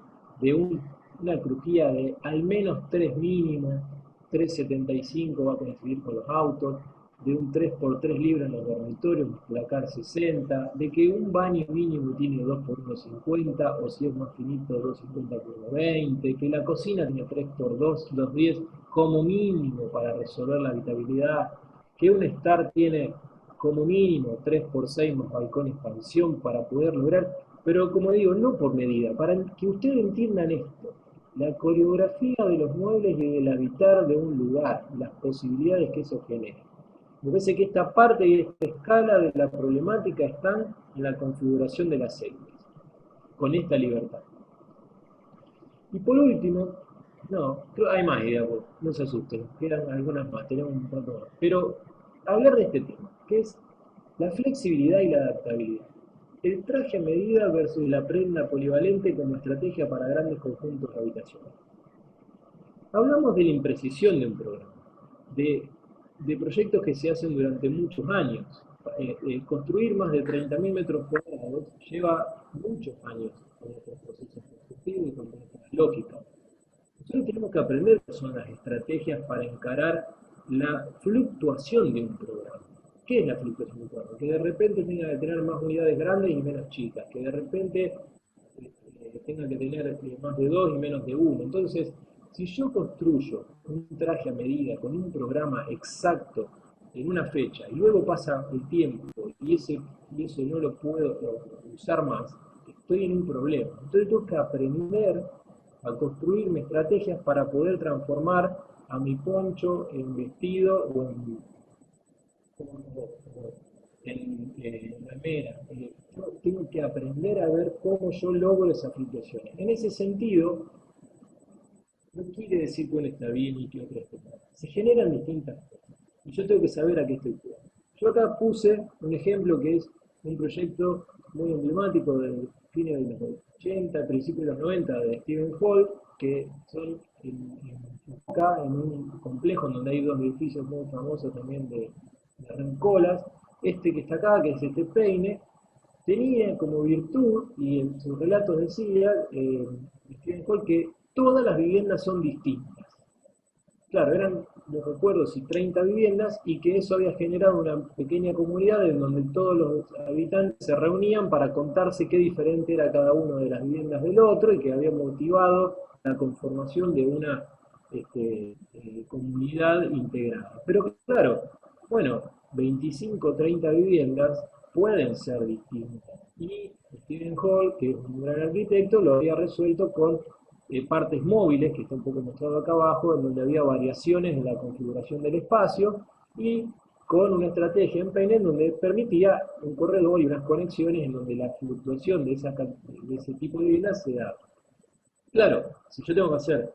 de una crujía de al menos 3 mínimos, 3,75 va a coincidir con los autos, de un 3x3 libra en los dormitorios, un placar 60, de que un baño mínimo tiene 2x1,50 o si es más finito 2,50x1,20, que la cocina tiene 3x2, 2,10 como mínimo para resolver la habitabilidad, que un Star tiene como mínimo 3x6 más balcón expansión para poder lograr, pero como digo, no por medida, para que ustedes entiendan esto, la coreografía de los muebles y del habitar de un lugar, las posibilidades que eso genera. Me parece que esta parte y esta escala de la problemática están en la configuración de las células, con esta libertad. Y por último, no, hay más ideas, no se asusten, quedan algunas más, tenemos un rato más. Pero hablar de este tema, que es la flexibilidad y la adaptabilidad. El traje a medida versus la prenda polivalente como estrategia para grandes conjuntos habitacionales. Hablamos de la imprecisión de un programa, de, de proyectos que se hacen durante muchos años. Construir más de 30.000 metros cuadrados lleva muchos años con estos procesos constructivos y con nuestras lógicas. Nosotros tenemos que aprender qué son las estrategias para encarar la fluctuación de un programa. ¿Qué es la fluctuación de un programa? Que de repente tenga que tener más unidades grandes y menos chicas, que de repente tenga que tener más de dos y menos de uno. Entonces, si yo construyo un traje a medida con un programa exacto en una fecha y luego pasa el tiempo y eso no lo puedo usar más, estoy en un problema. Entonces tengo que aprender a construirme estrategias para poder transformar a mi poncho en vestido o en remera. Yo tengo que aprender a ver cómo yo logro esas situaciones. En ese sentido, no quiere decir que uno está bien y que otro está mal. Se generan distintas cosas. Y yo tengo que saber a qué estoy jugando. Yo acá puse un ejemplo que es un proyecto muy emblemático de fines de los 80, principios de los 90 de Stephen Hall, que son acá en un complejo donde hay dos edificios muy famosos también de Rencolas. Este que está acá, que es este Peine, tenía como virtud, y en sus relatos decía Stephen Hall, que todas las viviendas son distintas. Claro, eran, no recuerdo si 30 viviendas, y que eso había generado una pequeña comunidad en donde todos los habitantes se reunían para contarse qué diferente era cada una de las viviendas del otro, y que había motivado la conformación de una comunidad integrada. Pero claro, bueno, 25 o 30 viviendas pueden ser distintas. Y Stephen Hall, que es un gran arquitecto, lo había resuelto con partes móviles, que está un poco mostrado acá abajo, en donde había variaciones en la configuración del espacio y con una estrategia en Paint en donde permitía un corredor y unas conexiones en donde la fluctuación de ese tipo de viviendas se da. Claro, si yo tengo que hacer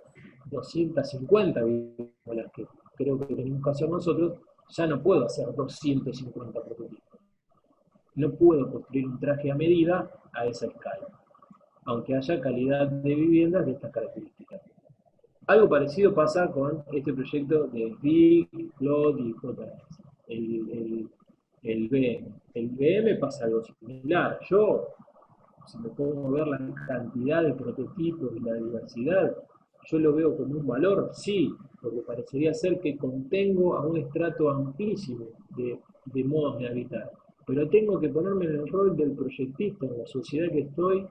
250 viviendas, las que creo que tenemos que hacer nosotros, ya no puedo hacer 250 prototipos. No puedo construir un traje a medida a esa escala, aunque haya calidad de viviendas de estas características. Algo parecido pasa con este proyecto de Big, Claude y JS, el BM. El BM pasa algo similar. Yo, si me pongo a ver la cantidad de prototipos y la diversidad, yo lo veo como un valor, sí, porque parecería ser que contengo a un estrato amplísimo de modos de habitar. Pero tengo que ponerme en el rol del proyectista, en la sociedad que estoy,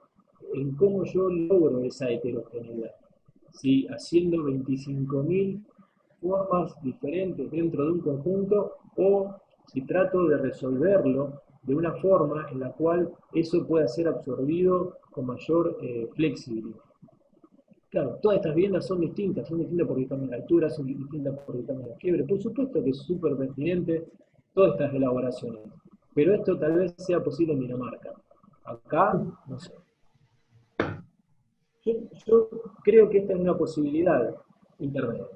en cómo yo logro esa heterogeneidad. ¿Sí? Haciendo 25.000 formas diferentes dentro de un conjunto, o si trato de resolverlo de una forma en la cual eso pueda ser absorbido con mayor flexibilidad. Claro, todas estas viviendas son distintas porque cambian la altura, son distintas porque cambian la fiebre. Por supuesto que es súper pertinente todas estas elaboraciones, pero esto tal vez sea posible en Dinamarca. Acá, no sé. Yo creo que esta es una posibilidad intermedia.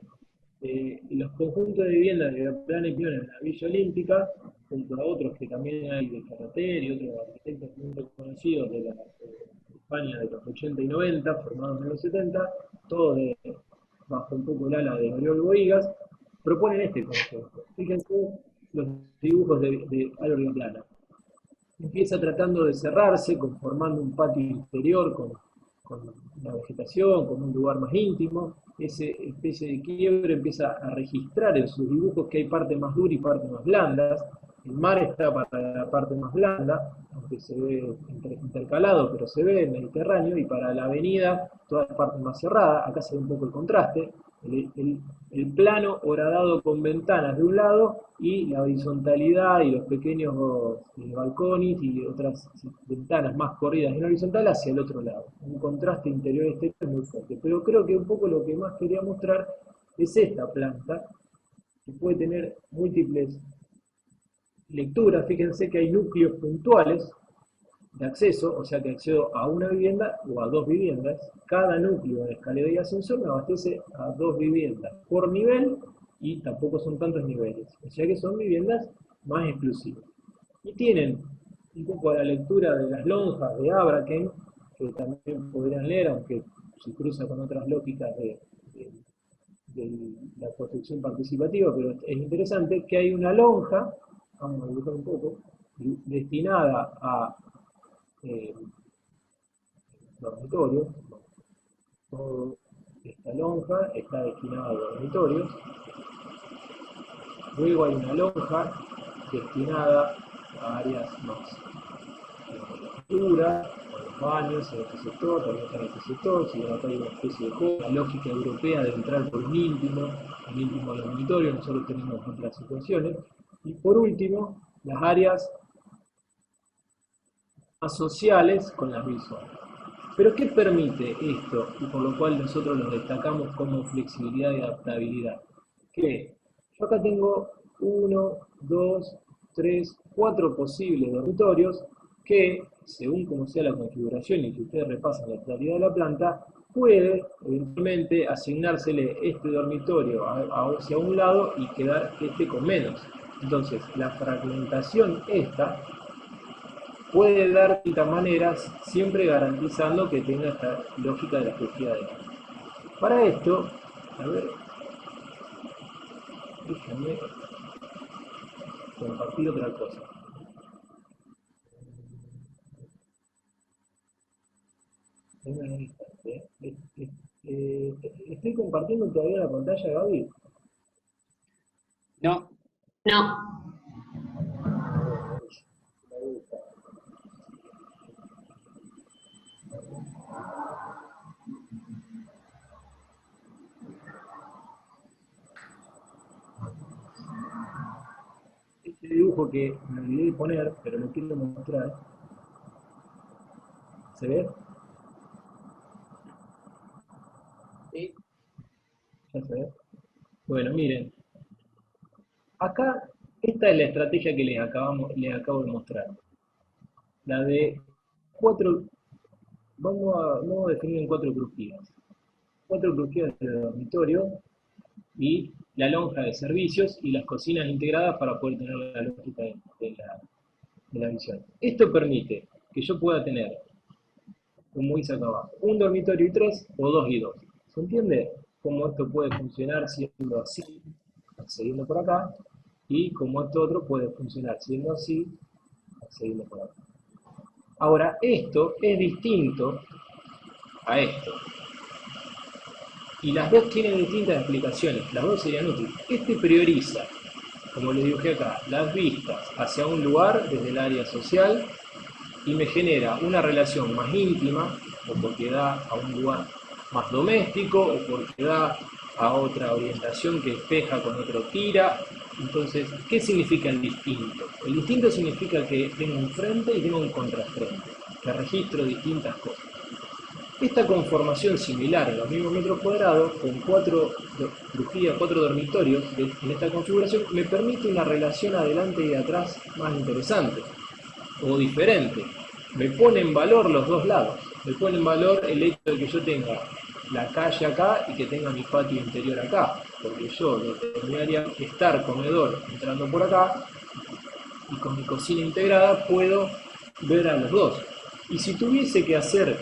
Los conjuntos de viviendas de Plan y Pion en la Villa Olímpica, junto a otros que también hay de Ferreter y otros arquitectos muy reconocidos de la España de los 80 y 90, formados en los 70, todos bajo un poco el ala de Oriol Bohigas, proponen este concepto. Fíjense los dibujos de Álvaro Plana. Empieza tratando de cerrarse, conformando un patio interior con la vegetación, con un lugar más íntimo. Esa especie de quiebre empieza a registrar en sus dibujos que hay parte más dura y parte más blandas. El mar está para la parte más blanda, aunque se ve intercalado, pero se ve en el Mediterráneo, y para la avenida toda la parte más cerrada. Acá se ve un poco el contraste. El plano horadado con ventanas de un lado y la horizontalidad y los pequeños balcones y otras ventanas más corridas en horizontal hacia el otro lado. Un contraste interior-exterior muy fuerte. Pero creo que un poco lo que más quería mostrar es esta planta, que puede tener múltiples lecturas. Fíjense que hay núcleos puntuales de acceso, o sea que accedo a una vivienda o a dos viviendas. Cada núcleo de escalera y ascensor me abastece a dos viviendas por nivel, y tampoco son tantos niveles, o sea que son viviendas más exclusivas. Y tienen un poco a la lectura de las lonjas de Abraken, que también podrían leer, aunque se cruza con otras lógicas de la construcción participativa, pero es interesante que hay una lonja, vamos a dibujar un poco, destinada a dormitorios. Toda esta lonja está destinada a dormitorios. Luego hay una lonja destinada a áreas más duras, a los baños en este sector, también está en este sector. Si acá hay una especie de juego, la lógica europea de entrar por un íntimo de dormitorio. Nosotros tenemos otras situaciones. Y por último, las áreas más sociales con las visuales. Pero ¿qué permite esto? Y por lo cual nosotros lo destacamos como flexibilidad y adaptabilidad. Que yo acá tengo 1, 2, 3, 4 posibles dormitorios que, según como sea la configuración y que ustedes repasan la totalidad de la planta, puede eventualmente asignársele este dormitorio hacia un lado y quedar este con menos. Entonces, la fragmentación esta puede dar de distintas maneras, siempre garantizando que tenga esta lógica de la flexibilidad. Para esto, a ver, déjenme compartir otra cosa. Estoy compartiendo todavía la pantalla, Gaby. No. No. Este dibujo que me olvidé de poner, pero lo quiero mostrar. ¿Se ve? Sí. ¿Ya se ve? Bueno, miren. Acá, esta es la estrategia que les acabo de mostrar. La de 4, vamos a definir en 4 crujías. 4 crujías de dormitorio y la lonja de servicios y las cocinas integradas para poder tener la lógica de la visión. Esto permite que yo pueda tener, como dice acá abajo, un dormitorio y 3 o 2 y 2. ¿Se entiende cómo esto puede funcionar siendo así, accediendo por acá, y cómo esto otro puede funcionar siendo así, accediendo por acá? Ahora, esto es distinto a esto. Y las dos tienen distintas explicaciones, las dos serían útiles. Este prioriza, como les dibujé acá, las vistas hacia un lugar desde el área social y me genera una relación más íntima, o porque da a un lugar más doméstico, o porque da a otra orientación que espeja con otro tira. Entonces, ¿qué significa el distinto? El distinto significa que tengo un frente y tengo un contrafrente, que registro distintas cosas. Esta conformación similar en los mismos metros cuadrados, con 4 crujías, 4 dormitorios en esta configuración, me permite una relación adelante y de atrás más interesante o diferente. Me pone en valor los dos lados. Me pone en valor el hecho de que yo tenga la calle acá y que tenga mi patio interior acá. Porque yo, desde mi área estar comedor entrando por acá y con mi cocina integrada, puedo ver a los dos. Y si tuviese que hacer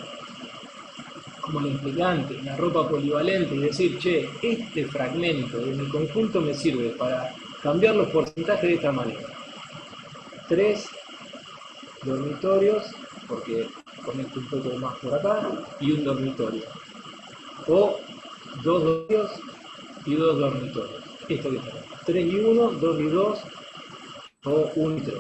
como lo expliqué antes, la ropa polivalente y decir, che, este fragmento de mi conjunto me sirve para cambiar los porcentajes de esta manera. 3 dormitorios, porque conecto un poco más por acá, y un dormitorio. O 2 dormitorios y 2 dormitorios. Esto que está acá. 3 y 1, 2 y 2, o 1 y 3.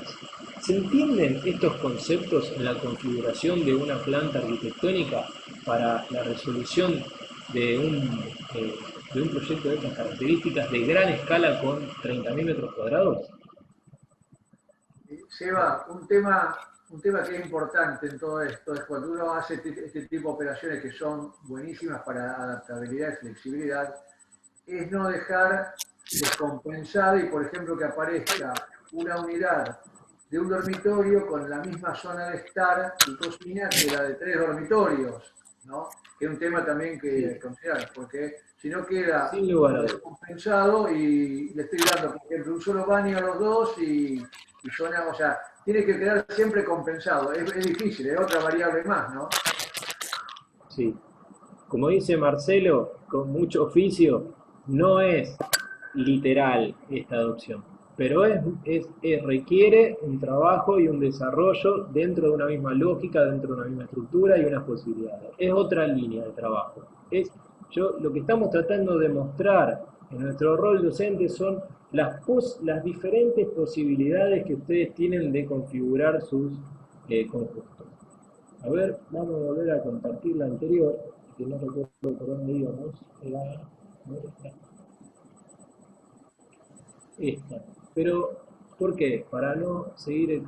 ¿Se entienden estos conceptos en la configuración de una planta arquitectónica para la resolución de un proyecto de estas características de gran escala con 30.000 metros cuadrados? Seba, un tema que es importante en todo esto es cuando uno hace este tipo de operaciones que son buenísimas para adaptabilidad y flexibilidad, es no dejar descompensada y, por ejemplo, que aparezca una unidad de un dormitorio con la misma zona de estar y cocina que la de 3 dormitorios, ¿no? Que es un tema también que considerar, porque si no queda descompensado y le estoy dando, por ejemplo, un solo baño a los dos y zona, o sea, tiene que quedar siempre compensado. Es difícil, es otra variable más, ¿no? Sí. Como dice Marcelo, con mucho oficio, no es literal esta adopción, pero requiere un trabajo y un desarrollo dentro de una misma lógica, dentro de una misma estructura y unas posibilidades. Es otra línea de trabajo. Lo que estamos tratando de mostrar en nuestro rol docente son las diferentes posibilidades que ustedes tienen de configurar sus conjuntos. A ver, vamos a volver a compartir la anterior, que no recuerdo por dónde íbamos. Era esta. Pero ¿Por qué? Para no seguir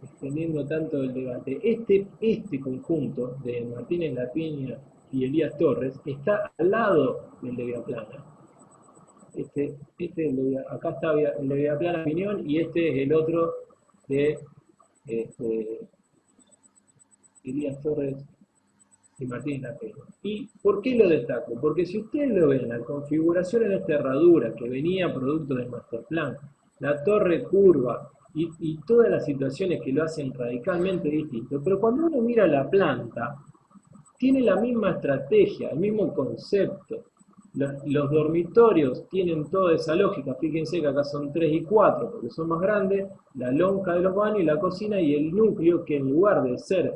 extendiendo tanto el debate. Este conjunto de Martínez Lapiña y Elías Torres está al lado del de Viaplana. Acá está el de Viaplana Piñón y este es el otro de Elías Torres y Martínez Lapiña. ¿Y por qué lo destaco? Porque si ustedes lo ven, la configuración en esta herradura que venía producto del Masterplan, la torre curva y todas las situaciones que lo hacen radicalmente distinto, pero cuando uno mira la planta, tiene la misma estrategia, el mismo concepto. Los dormitorios tienen toda esa lógica, fíjense que acá son 3 y 4 porque son más grandes, la lonja de los baños y la cocina y el núcleo que en lugar de ser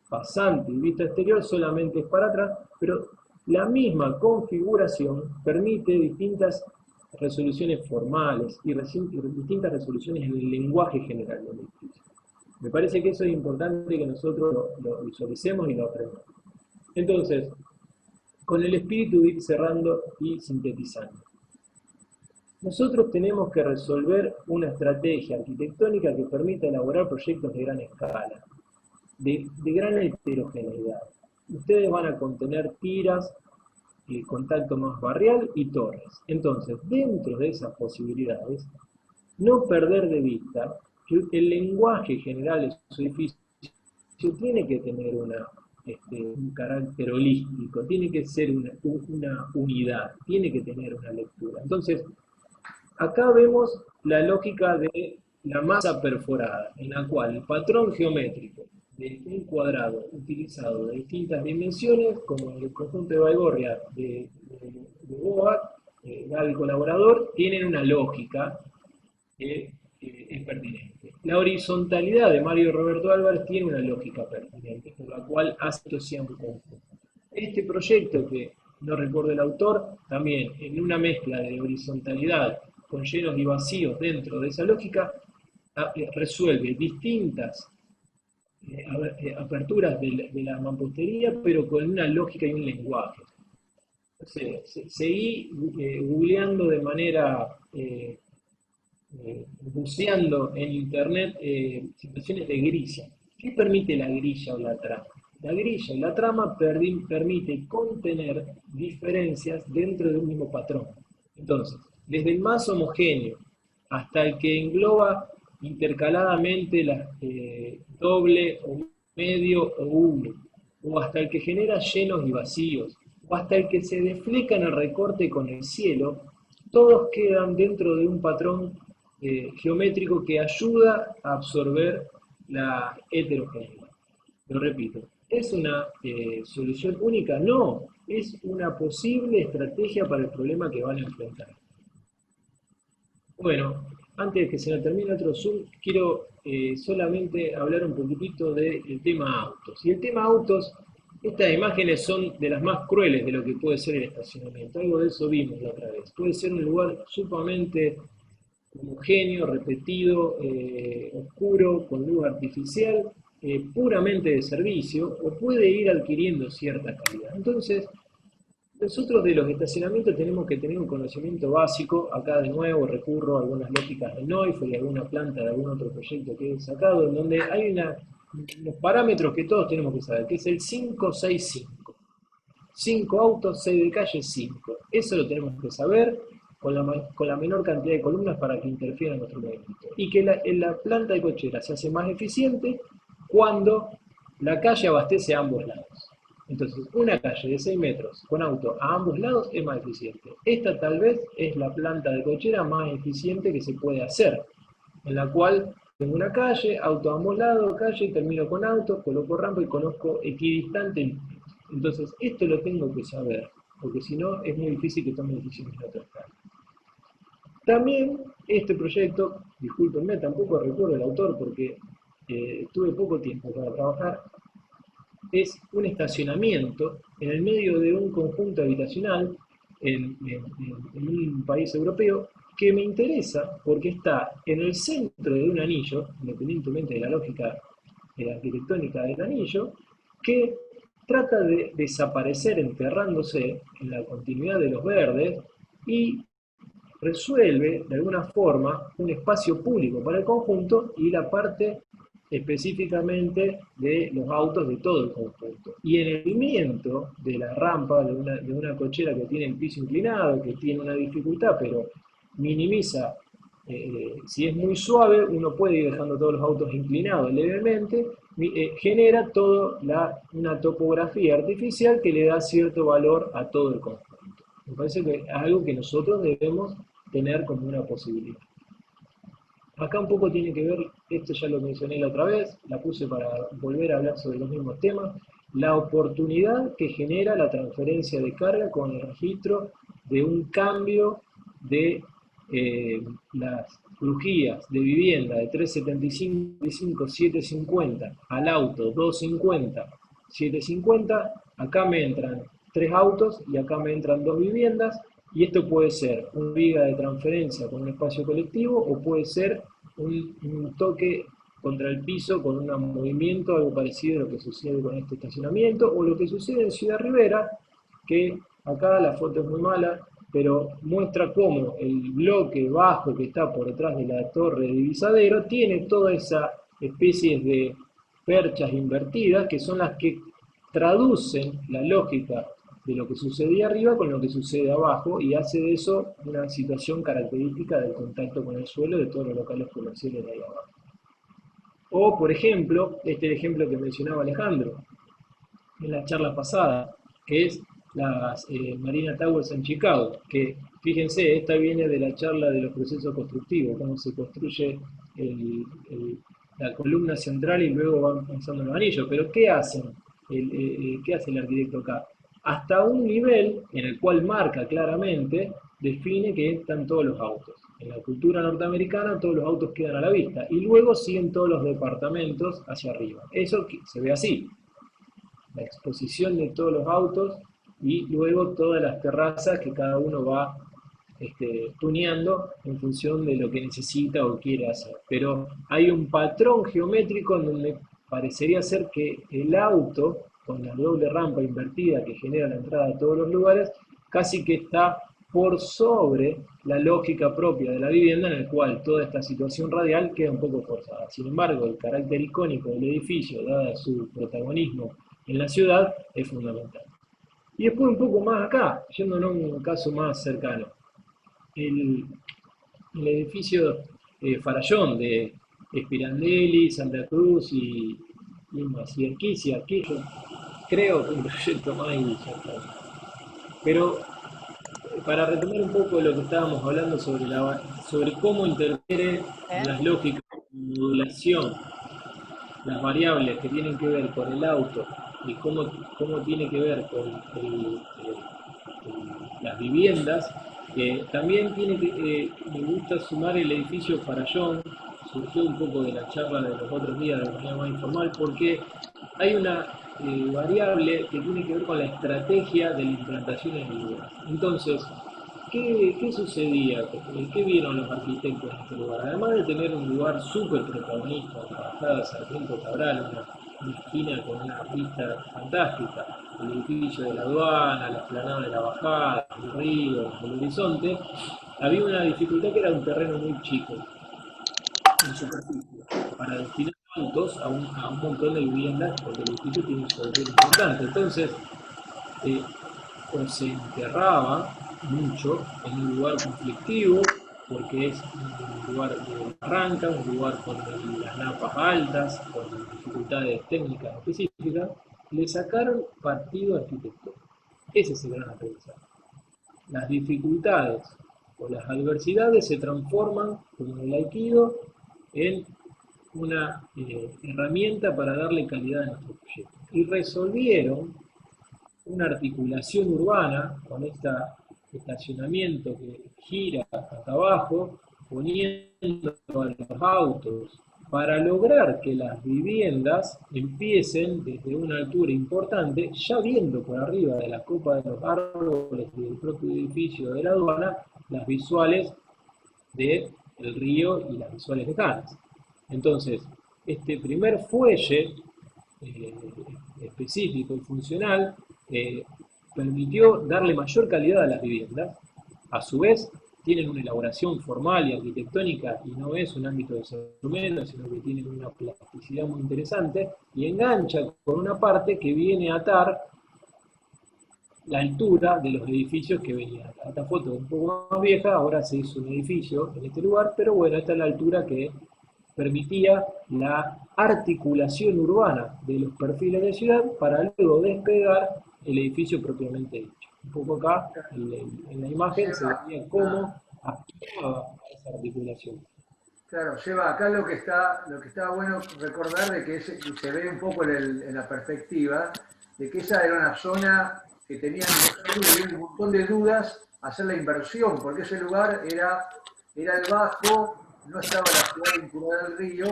pasante y vista exterior solamente es para atrás, pero la misma configuración permite distintas resoluciones formales y distintas resoluciones en el lenguaje general del edificio. Me parece que eso es importante que nosotros lo visualicemos y lo aprendamos. Entonces, con el espíritu de ir cerrando y sintetizando. Nosotros tenemos que resolver una estrategia arquitectónica que permita elaborar proyectos de gran escala, de gran heterogeneidad. Ustedes van a contener tiras, contacto más barrial y torres. Entonces, dentro de esas posibilidades, no perder de vista que el lenguaje general de su edificio tiene que tener un carácter holístico, tiene que ser una unidad, tiene que tener una lectura. Entonces, acá vemos la lógica de la masa perforada, en la cual el patrón geométrico de un cuadrado utilizado de distintas dimensiones, como el conjunto de Baigorria de Boat, Gaby Colaborador, tienen una lógica que es pertinente. La horizontalidad de Mario Roberto Álvarez tiene una lógica pertinente, por la cual hace esto sea un conjunto. Este proyecto, que no recuerdo el autor, también en una mezcla de horizontalidad con llenos y vacíos dentro de esa lógica, resuelve distintas aperturas de la mampostería, pero con una lógica y un lenguaje. Seguí googleando de manera, buceando en internet situaciones de grilla. ¿Qué permite la grilla o la trama? La grilla o la trama permite contener diferencias dentro de un mismo patrón. Entonces, desde el más homogéneo hasta el que engloba intercaladamente las doble o medio o uno, o hasta el que genera llenos y vacíos, o hasta el que se defleca en el recorte con el cielo, todos quedan dentro de un patrón geométrico que ayuda a absorber la heterogeneidad. Lo repito, ¿es una solución única? No, es una posible estrategia para el problema que van a enfrentar. Bueno, antes de que se nos termine otro Zoom, quiero solamente hablar un poquitito del tema autos. Y el tema autos, estas imágenes son de las más crueles de lo que puede ser el estacionamiento. Algo de eso vimos la otra vez. Puede ser un lugar sumamente homogéneo, repetido, oscuro, con luz artificial, puramente de servicio, o puede ir adquiriendo cierta calidad. Entonces, nosotros de los estacionamientos tenemos que tener un conocimiento básico. Acá de nuevo recurro a algunas lógicas de Neufeld y alguna planta de algún otro proyecto que he sacado, en donde hay unos parámetros que todos tenemos que saber, que es el 5-6-5. 5 autos, 6 de calle, 5. Eso lo tenemos que saber con la menor cantidad de columnas para que interfiera en nuestro movimiento. Y que la planta de cochera se hace más eficiente cuando la calle abastece a ambos lados. Entonces, una calle de 6 metros con auto a ambos lados es más eficiente. Esta tal vez es la planta de cochera más eficiente que se puede hacer, en la cual tengo una calle, auto a ambos lados, calle, termino con auto, coloco rampa y conozco equidistante. Entonces, esto lo tengo que saber, porque si no es muy difícil que tome decisiones de otra escala. También este proyecto, discúlpenme, tampoco recuerdo el autor porque tuve poco tiempo para trabajar, es un estacionamiento en el medio de un conjunto habitacional en un país europeo que me interesa porque está en el centro de un anillo, independientemente de la lógica arquitectónica del anillo, que trata de desaparecer enterrándose en la continuidad de los verdes y resuelve de alguna forma un espacio público para el conjunto y la parte específicamente de los autos de todo el conjunto. Y en el movimiento de la rampa de una cochera que tiene el piso inclinado, que tiene una dificultad, pero minimiza, si es muy suave, uno puede ir dejando todos los autos inclinados levemente, genera toda una topografía artificial que le da cierto valor a todo el conjunto. Me parece que es algo que nosotros debemos tener como una posibilidad. Acá un poco tiene que ver, esto ya lo mencioné la otra vez, la puse para volver a hablar sobre los mismos temas, la oportunidad que genera la transferencia de carga con el registro de un cambio de las crujías de vivienda de 375, 750 al auto 250, 750, acá me entran 3 autos y acá me entran 2 viviendas, y esto puede ser una viga de transferencia con un espacio colectivo o puede ser un toque contra el piso con un movimiento, algo parecido a lo que sucede con este estacionamiento o lo que sucede en Ciudad Rivera, que acá la foto es muy mala, pero muestra cómo el bloque bajo que está por detrás de la torre de divisadero tiene toda esa especie de perchas invertidas que son las que traducen la lógica de lo que sucedía arriba con lo que sucede abajo y hace de eso una situación característica del contacto con el suelo de todos los locales comerciales de ahí abajo. O, por ejemplo, este ejemplo que mencionaba Alejandro en la charla pasada, que es las Marina Towers en Chicago, que fíjense, esta viene de la charla de los procesos constructivos, cómo se construye la columna central y luego van pasando los anillos, pero ¿qué hacen? ¿Qué hace el arquitecto acá? Hasta un nivel en el cual marca claramente, define que están todos los autos. En la cultura norteamericana todos los autos quedan a la vista y luego siguen todos los departamentos hacia arriba. Eso se ve así, la exposición de todos los autos y luego todas las terrazas que cada uno va tuneando en función de lo que necesita o quiere hacer. Pero hay un patrón geométrico en donde parecería ser que el auto, con la doble rampa invertida que genera la entrada a todos los lugares, casi que está por sobre la lógica propia de la vivienda, en el cual toda esta situación radial queda un poco forzada. Sin embargo, el carácter icónico del edificio, dada su protagonismo en la ciudad, es fundamental. Y después un poco más acá, yéndonos a un caso más cercano. El edificio Farallón de Pirandelli, Santa Cruz y Erquicia, aquí yo creo que un proyecto más y ya está. Pero para retomar un poco lo que estábamos hablando sobre cómo interfiere en las lógicas de modulación las variables que tienen que ver con el auto y cómo tiene que ver con las viviendas, también me gusta sumar el edificio Farallón, surgió un poco de la charla de los otros días de manera más informal, porque hay una variable que tiene que ver con la estrategia de la implantación en el lugar. Entonces, ¿qué sucedía? ¿Qué vieron los arquitectos en este lugar? Además de tener un lugar súper protagonista, la bajada de Sarmiento Cabral, una esquina con una vista fantástica, el edificio de la aduana, la explanada de la bajada, el río, el horizonte, había una dificultad que era un terreno muy chico en superficie para destinar autos a un montón de viviendas, porque el edificio tiene un sobrepeso importante. Entonces, o se enterraba mucho en un lugar conflictivo, porque es un lugar de barranca, un lugar con las napas altas, con dificultades técnicas específicas, le sacaron partido arquitectónico. Ese es el gran aprendizaje. Las dificultades o las adversidades se transforman, como en el aikido, en una herramienta para darle calidad a nuestro proyecto. Y resolvieron una articulación urbana con este estacionamiento que gira hasta abajo, poniendo a los autos para lograr que las viviendas empiecen desde una altura importante, ya viendo por arriba de la copa de los árboles y del propio edificio de la aduana, las visuales del río y las visuales lejanas. Entonces, este primer fuelle específico y funcional permitió darle mayor calidad a las viviendas, a su vez tienen una elaboración formal y arquitectónica y no es un ámbito de instrumento, sino que tienen una plasticidad muy interesante y engancha con una parte que viene a atar la altura de los edificios que venían. Esta foto es un poco más vieja, ahora se hizo un edificio en este lugar, pero bueno, esta es la altura que permitía la articulación urbana de los perfiles de ciudad para luego despegar el edificio propiamente dicho. Un poco acá, en la imagen, se veía cómo actuaba esa articulación. Claro, Seba, acá lo que está bueno recordar de que se ve un poco en la perspectiva, de que esa era una zona que tenían un montón de dudas hacer la inversión, porque ese lugar era el Bajo, no estaba la ciudad vinculada al río,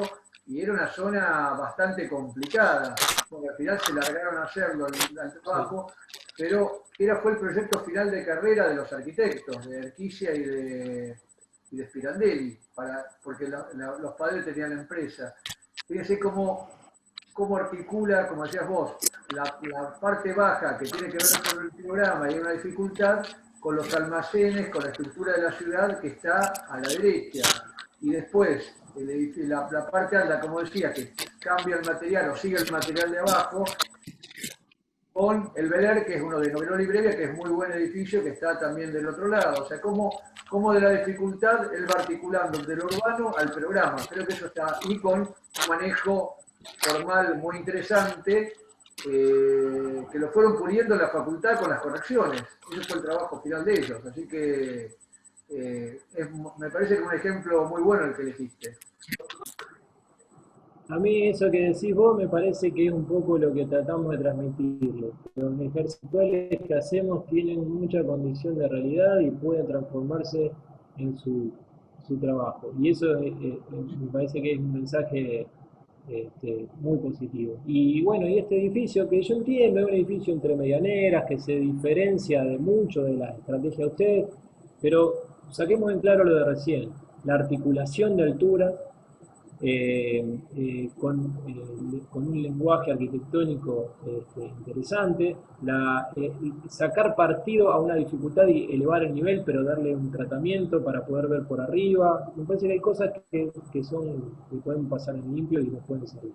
y era una zona bastante complicada, porque al final se largaron a hacerlo al Bajo, pero fue el proyecto final de carrera de los arquitectos, de Erquisia y de Spirandelli, porque los padres tenían la empresa. Fíjense cómo articula, como decías vos, la parte baja que tiene que ver con el programa y una dificultad, con los almacenes, con la estructura de la ciudad que está a la derecha. Y después, la parte alta, como decía, que cambia el material o sigue el material de abajo, con el Bel Air, que es uno de Novelón y Brevia, que es muy buen edificio, que está también del otro lado. O sea, cómo de la dificultad él va articulando de lo urbano al programa. Creo que eso está, y con un manejo formal muy interesante, que lo fueron puliendo en la facultad con las correcciones. Ese fue el trabajo final de ellos. Así que me parece que es un ejemplo muy bueno el que elegiste. A mí eso que decís vos me parece que es un poco lo que tratamos de transmitirlo. Los ejercicios que hacemos tienen mucha condición de realidad y pueden transformarse en su trabajo. Y eso me parece que es un mensaje muy positivo. Y bueno, y este edificio que yo entiendo es un edificio entre medianeras, que se diferencia de mucho de la estrategia de ustedes, pero saquemos en claro lo de recién, la articulación de alturas, con un lenguaje arquitectónico interesante, sacar partido a una dificultad y elevar el nivel, pero darle un tratamiento para poder ver por arriba. Me parece que hay cosas que pueden pasar en limpio y nos pueden servir.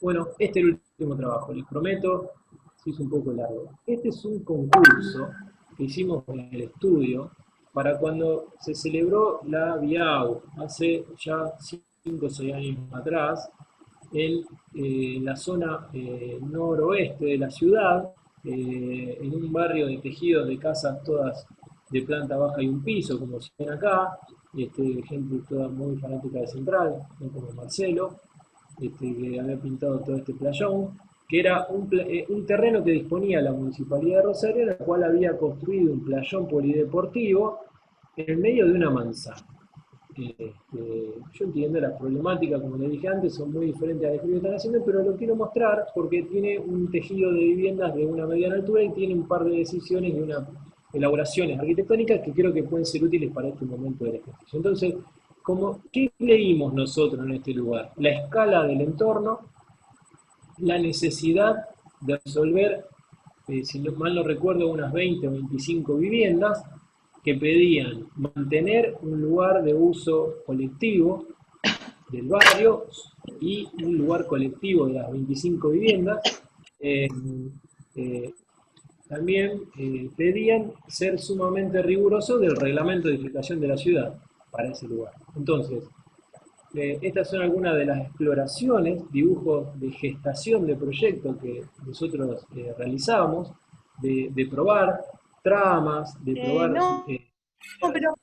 Bueno, este es el último trabajo, les prometo, se hizo un poco largo. Este es un concurso que hicimos en el estudio para cuando se celebró la BIAU, hace ya 5 o 6 años atrás, en la zona noroeste de la ciudad, en un barrio de tejidos de casas todas de planta baja y un piso, como se ven acá, gente toda muy fanática de Central, como Marcelo, que había pintado todo este playón, que era un terreno que disponía la Municipalidad de Rosario, en el cual había construido un playón polideportivo en el medio de una manzana. Yo entiendo las problemáticas, como les dije antes, son muy diferentes a las que están haciendo, pero lo quiero mostrar porque tiene un tejido de viviendas de una mediana altura y tiene un par de decisiones y unas elaboraciones arquitectónicas que creo que pueden ser útiles para este momento del ejercicio. Entonces, ¿qué leímos nosotros en este lugar? La escala del entorno, la necesidad de resolver, si mal no recuerdo, unas 20 o 25 viviendas que pedían mantener un lugar de uso colectivo del barrio y un lugar colectivo de las 25 viviendas. También pedían ser sumamente rigurosos del reglamento de edificación de la ciudad para ese lugar. Entonces, estas son algunas de las exploraciones, dibujos de gestación de proyectos que nosotros realizamos, de probar tramas, de probar... No, pero...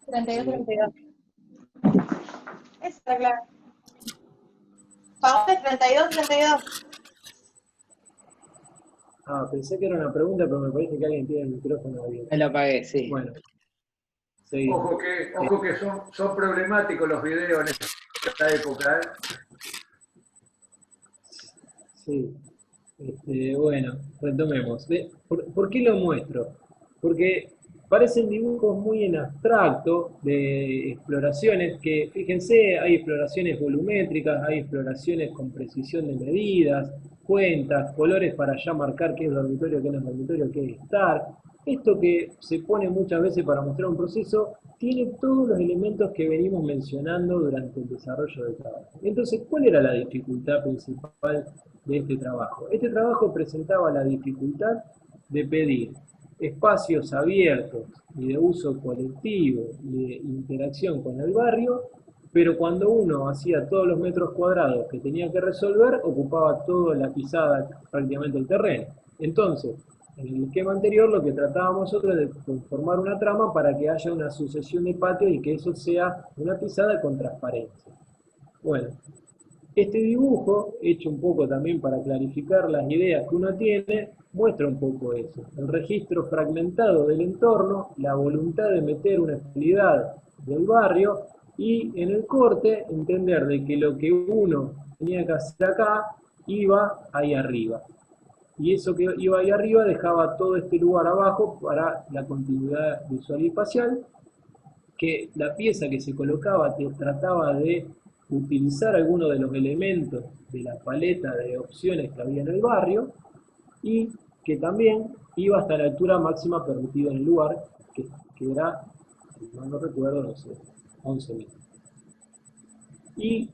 32. Eso está claro. Favor de 32. Pensé que era una pregunta, pero me parece que alguien tiene el micrófono abierto. Me lo apagué, sí. Bueno. Ojo que son problemáticos los videos en esta época, Sí. Bueno, retomemos. ¿Por qué lo muestro? Porque parecen dibujos muy en abstracto de exploraciones que, fíjense, hay exploraciones volumétricas, hay exploraciones con precisión de medidas, cuentas, colores para ya marcar qué es dormitorio, qué no es dormitorio, qué es estar. Esto que se pone muchas veces para mostrar un proceso, tiene todos los elementos que venimos mencionando durante el desarrollo del trabajo. Entonces, ¿cuál era la dificultad principal de este trabajo? Este trabajo presentaba la dificultad de pedir espacios abiertos y de uso colectivo y de interacción con el barrio, pero cuando uno hacía todos los metros cuadrados que tenía que resolver, ocupaba toda la pisada prácticamente del terreno. Entonces, en el esquema anterior lo que tratábamos nosotros es de conformar una trama para que haya una sucesión de patios y que eso sea una pisada con transparencia. Bueno, este dibujo, hecho un poco también para clarificar las ideas que uno tiene, muestra un poco eso. El registro fragmentado del entorno, la voluntad de meter una estabilidad del barrio y en el corte entender de que lo que uno tenía que hacer acá iba ahí arriba. Y eso que iba ahí arriba dejaba todo este lugar abajo para la continuidad visual y espacial, que la pieza que se colocaba trataba de utilizar algunos de los elementos de la paleta de opciones que había en el barrio y que también iba hasta la altura máxima permitida en el lugar, que era, si mal no recuerdo, no sé, 11 metros. Y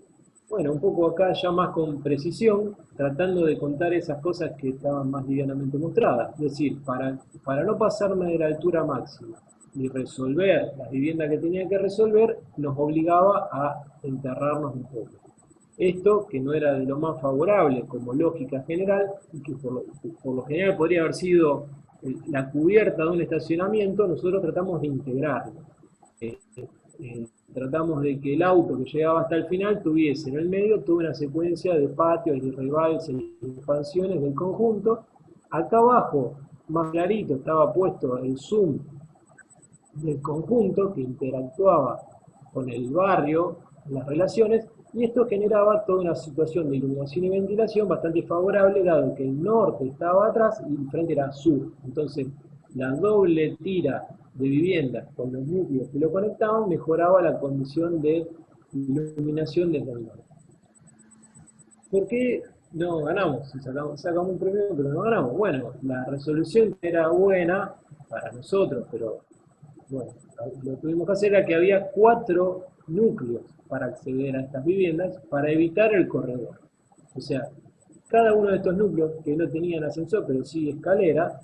bueno, un poco acá ya más con precisión, tratando de contar esas cosas que estaban más livianamente mostradas. Es decir, para no pasarme de la altura máxima y resolver las viviendas que tenía que resolver, nos obligaba a enterrarnos un poco. Esto, que no era de lo más favorable como lógica general, y que por lo general podría haber sido la cubierta de un estacionamiento, nosotros tratamos de integrarlo. Tratamos de que el auto que llegaba hasta el final tuviese en el medio toda una secuencia de patios y rebalses y expansiones del conjunto. Acá abajo, más clarito, estaba puesto el zoom del conjunto que interactuaba con el barrio, las relaciones, y esto generaba toda una situación de iluminación y ventilación bastante favorable, dado que el norte estaba atrás y el frente era sur. Entonces, la doble tira de viviendas con los núcleos que lo conectaban mejoraba la condición de iluminación desde el norte. ¿Por qué no ganamos? Sacamos un premio, pero no ganamos. Bueno, la resolución era buena para nosotros, pero bueno, lo que tuvimos que hacer era que había 4 núcleos para acceder a estas viviendas para evitar el corredor. O sea, cada uno de estos núcleos, que no tenían ascensor, pero sí escalera,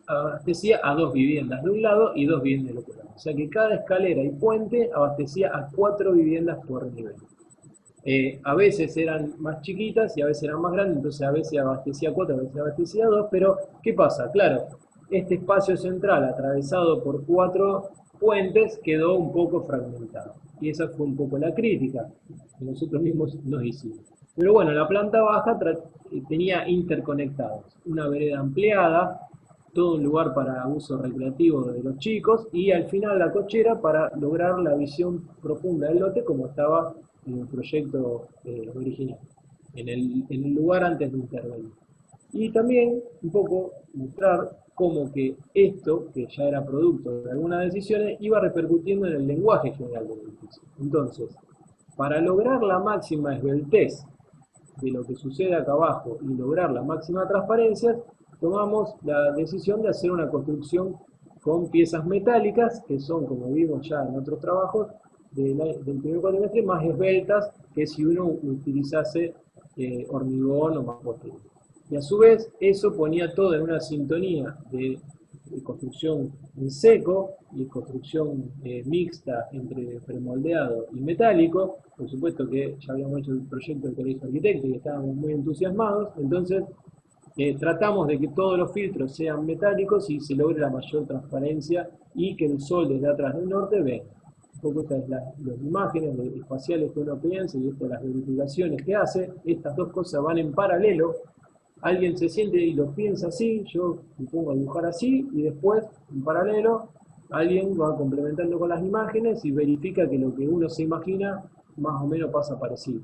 abastecía a 2 viviendas de un lado y 2 viviendas del otro lado. O sea que cada escalera y puente abastecía a 4 viviendas por nivel. A veces eran más chiquitas y a veces eran más grandes, entonces a veces abastecía 4, a veces abastecía 2, pero ¿qué pasa? Claro, este espacio central atravesado por 4 puentes quedó un poco fragmentado. Y esa fue un poco la crítica que nosotros mismos nos hicimos. Pero bueno, la planta baja tenía interconectados una vereda ampliada, todo un lugar para uso recreativo de los chicos y al final la cochera para lograr la visión profunda del lote como estaba en el proyecto original, en el lugar antes de intervenir. Y también un poco mostrar cómo que esto, que ya era producto de algunas decisiones, iba repercutiendo en el lenguaje general del edificio. Entonces, para lograr la máxima esbeltez de lo que sucede acá abajo y lograr la máxima transparencia, tomamos la decisión de hacer una construcción con piezas metálicas, que son, como vimos ya en otros trabajos, del primer cuatrimestre, más esbeltas que si uno utilizase hormigón o mampostería. Y a su vez, eso ponía todo en una sintonía de construcción en seco y construcción mixta entre premoldeado y metálico. Por supuesto que ya habíamos hecho el proyecto del Colegio de Arquitectos y estábamos muy entusiasmados, entonces tratamos de que todos los filtros sean metálicos y se logre la mayor transparencia y que el sol desde atrás del norte venga. Un poco estas las imágenes espaciales que uno piensa y estas las verificaciones que hace. Estas dos cosas van en paralelo. Alguien se siente y lo piensa así, yo me pongo a dibujar así y después, en paralelo, alguien va complementando con las imágenes y verifica que lo que uno se imagina más o menos pasa parecido.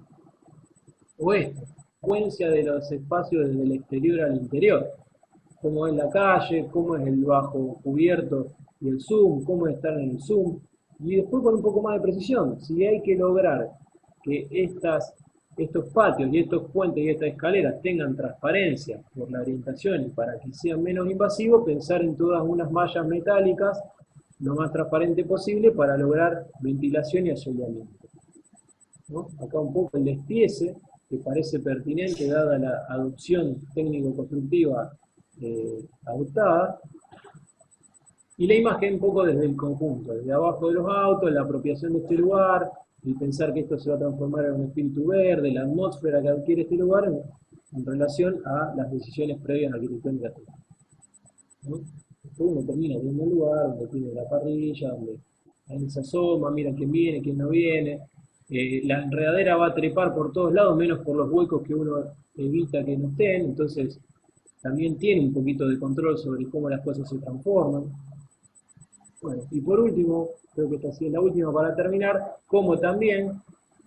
O esto, secuencia de los espacios desde el exterior al interior. Cómo es la calle, cómo es el bajo cubierto y el zoom, cómo es estar en el zoom. Y después con un poco más de precisión, si hay que lograr que estas estos patios y estos puentes y estas escaleras tengan transparencia por la orientación y para que sean menos invasivos, pensar en todas unas mallas metálicas lo más transparente posible para lograr ventilación y asoleamiento, ¿no? Acá un poco el despiece, que parece pertinente dada la adopción técnico-constructiva adoptada, y la imagen un poco desde el conjunto, desde abajo de los autos, la apropiación de este lugar, el pensar que esto se va a transformar en un espíritu verde, la atmósfera que adquiere este lugar en relación a las decisiones previas arquitectónicas, ¿no? Uno termina viendo un lugar donde tiene la parrilla, donde alguien se asoma, mira quién viene, quién no viene. La enredadera va a trepar por todos lados, menos por los huecos que uno evita que no estén, entonces también tiene un poquito de control sobre cómo las cosas se transforman. Bueno, y por último, creo que esta sí es la última para terminar, como también,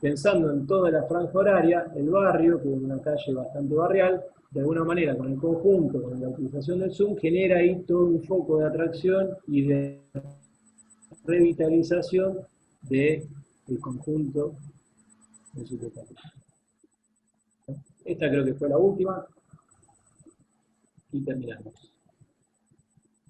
pensando en toda la franja horaria, el barrio, que es una calle bastante barrial, de alguna manera con el conjunto, con la utilización del Zoom, genera ahí todo un foco de atracción y de revitalización del conjunto de su totalidad. Esta creo que fue la última y terminamos.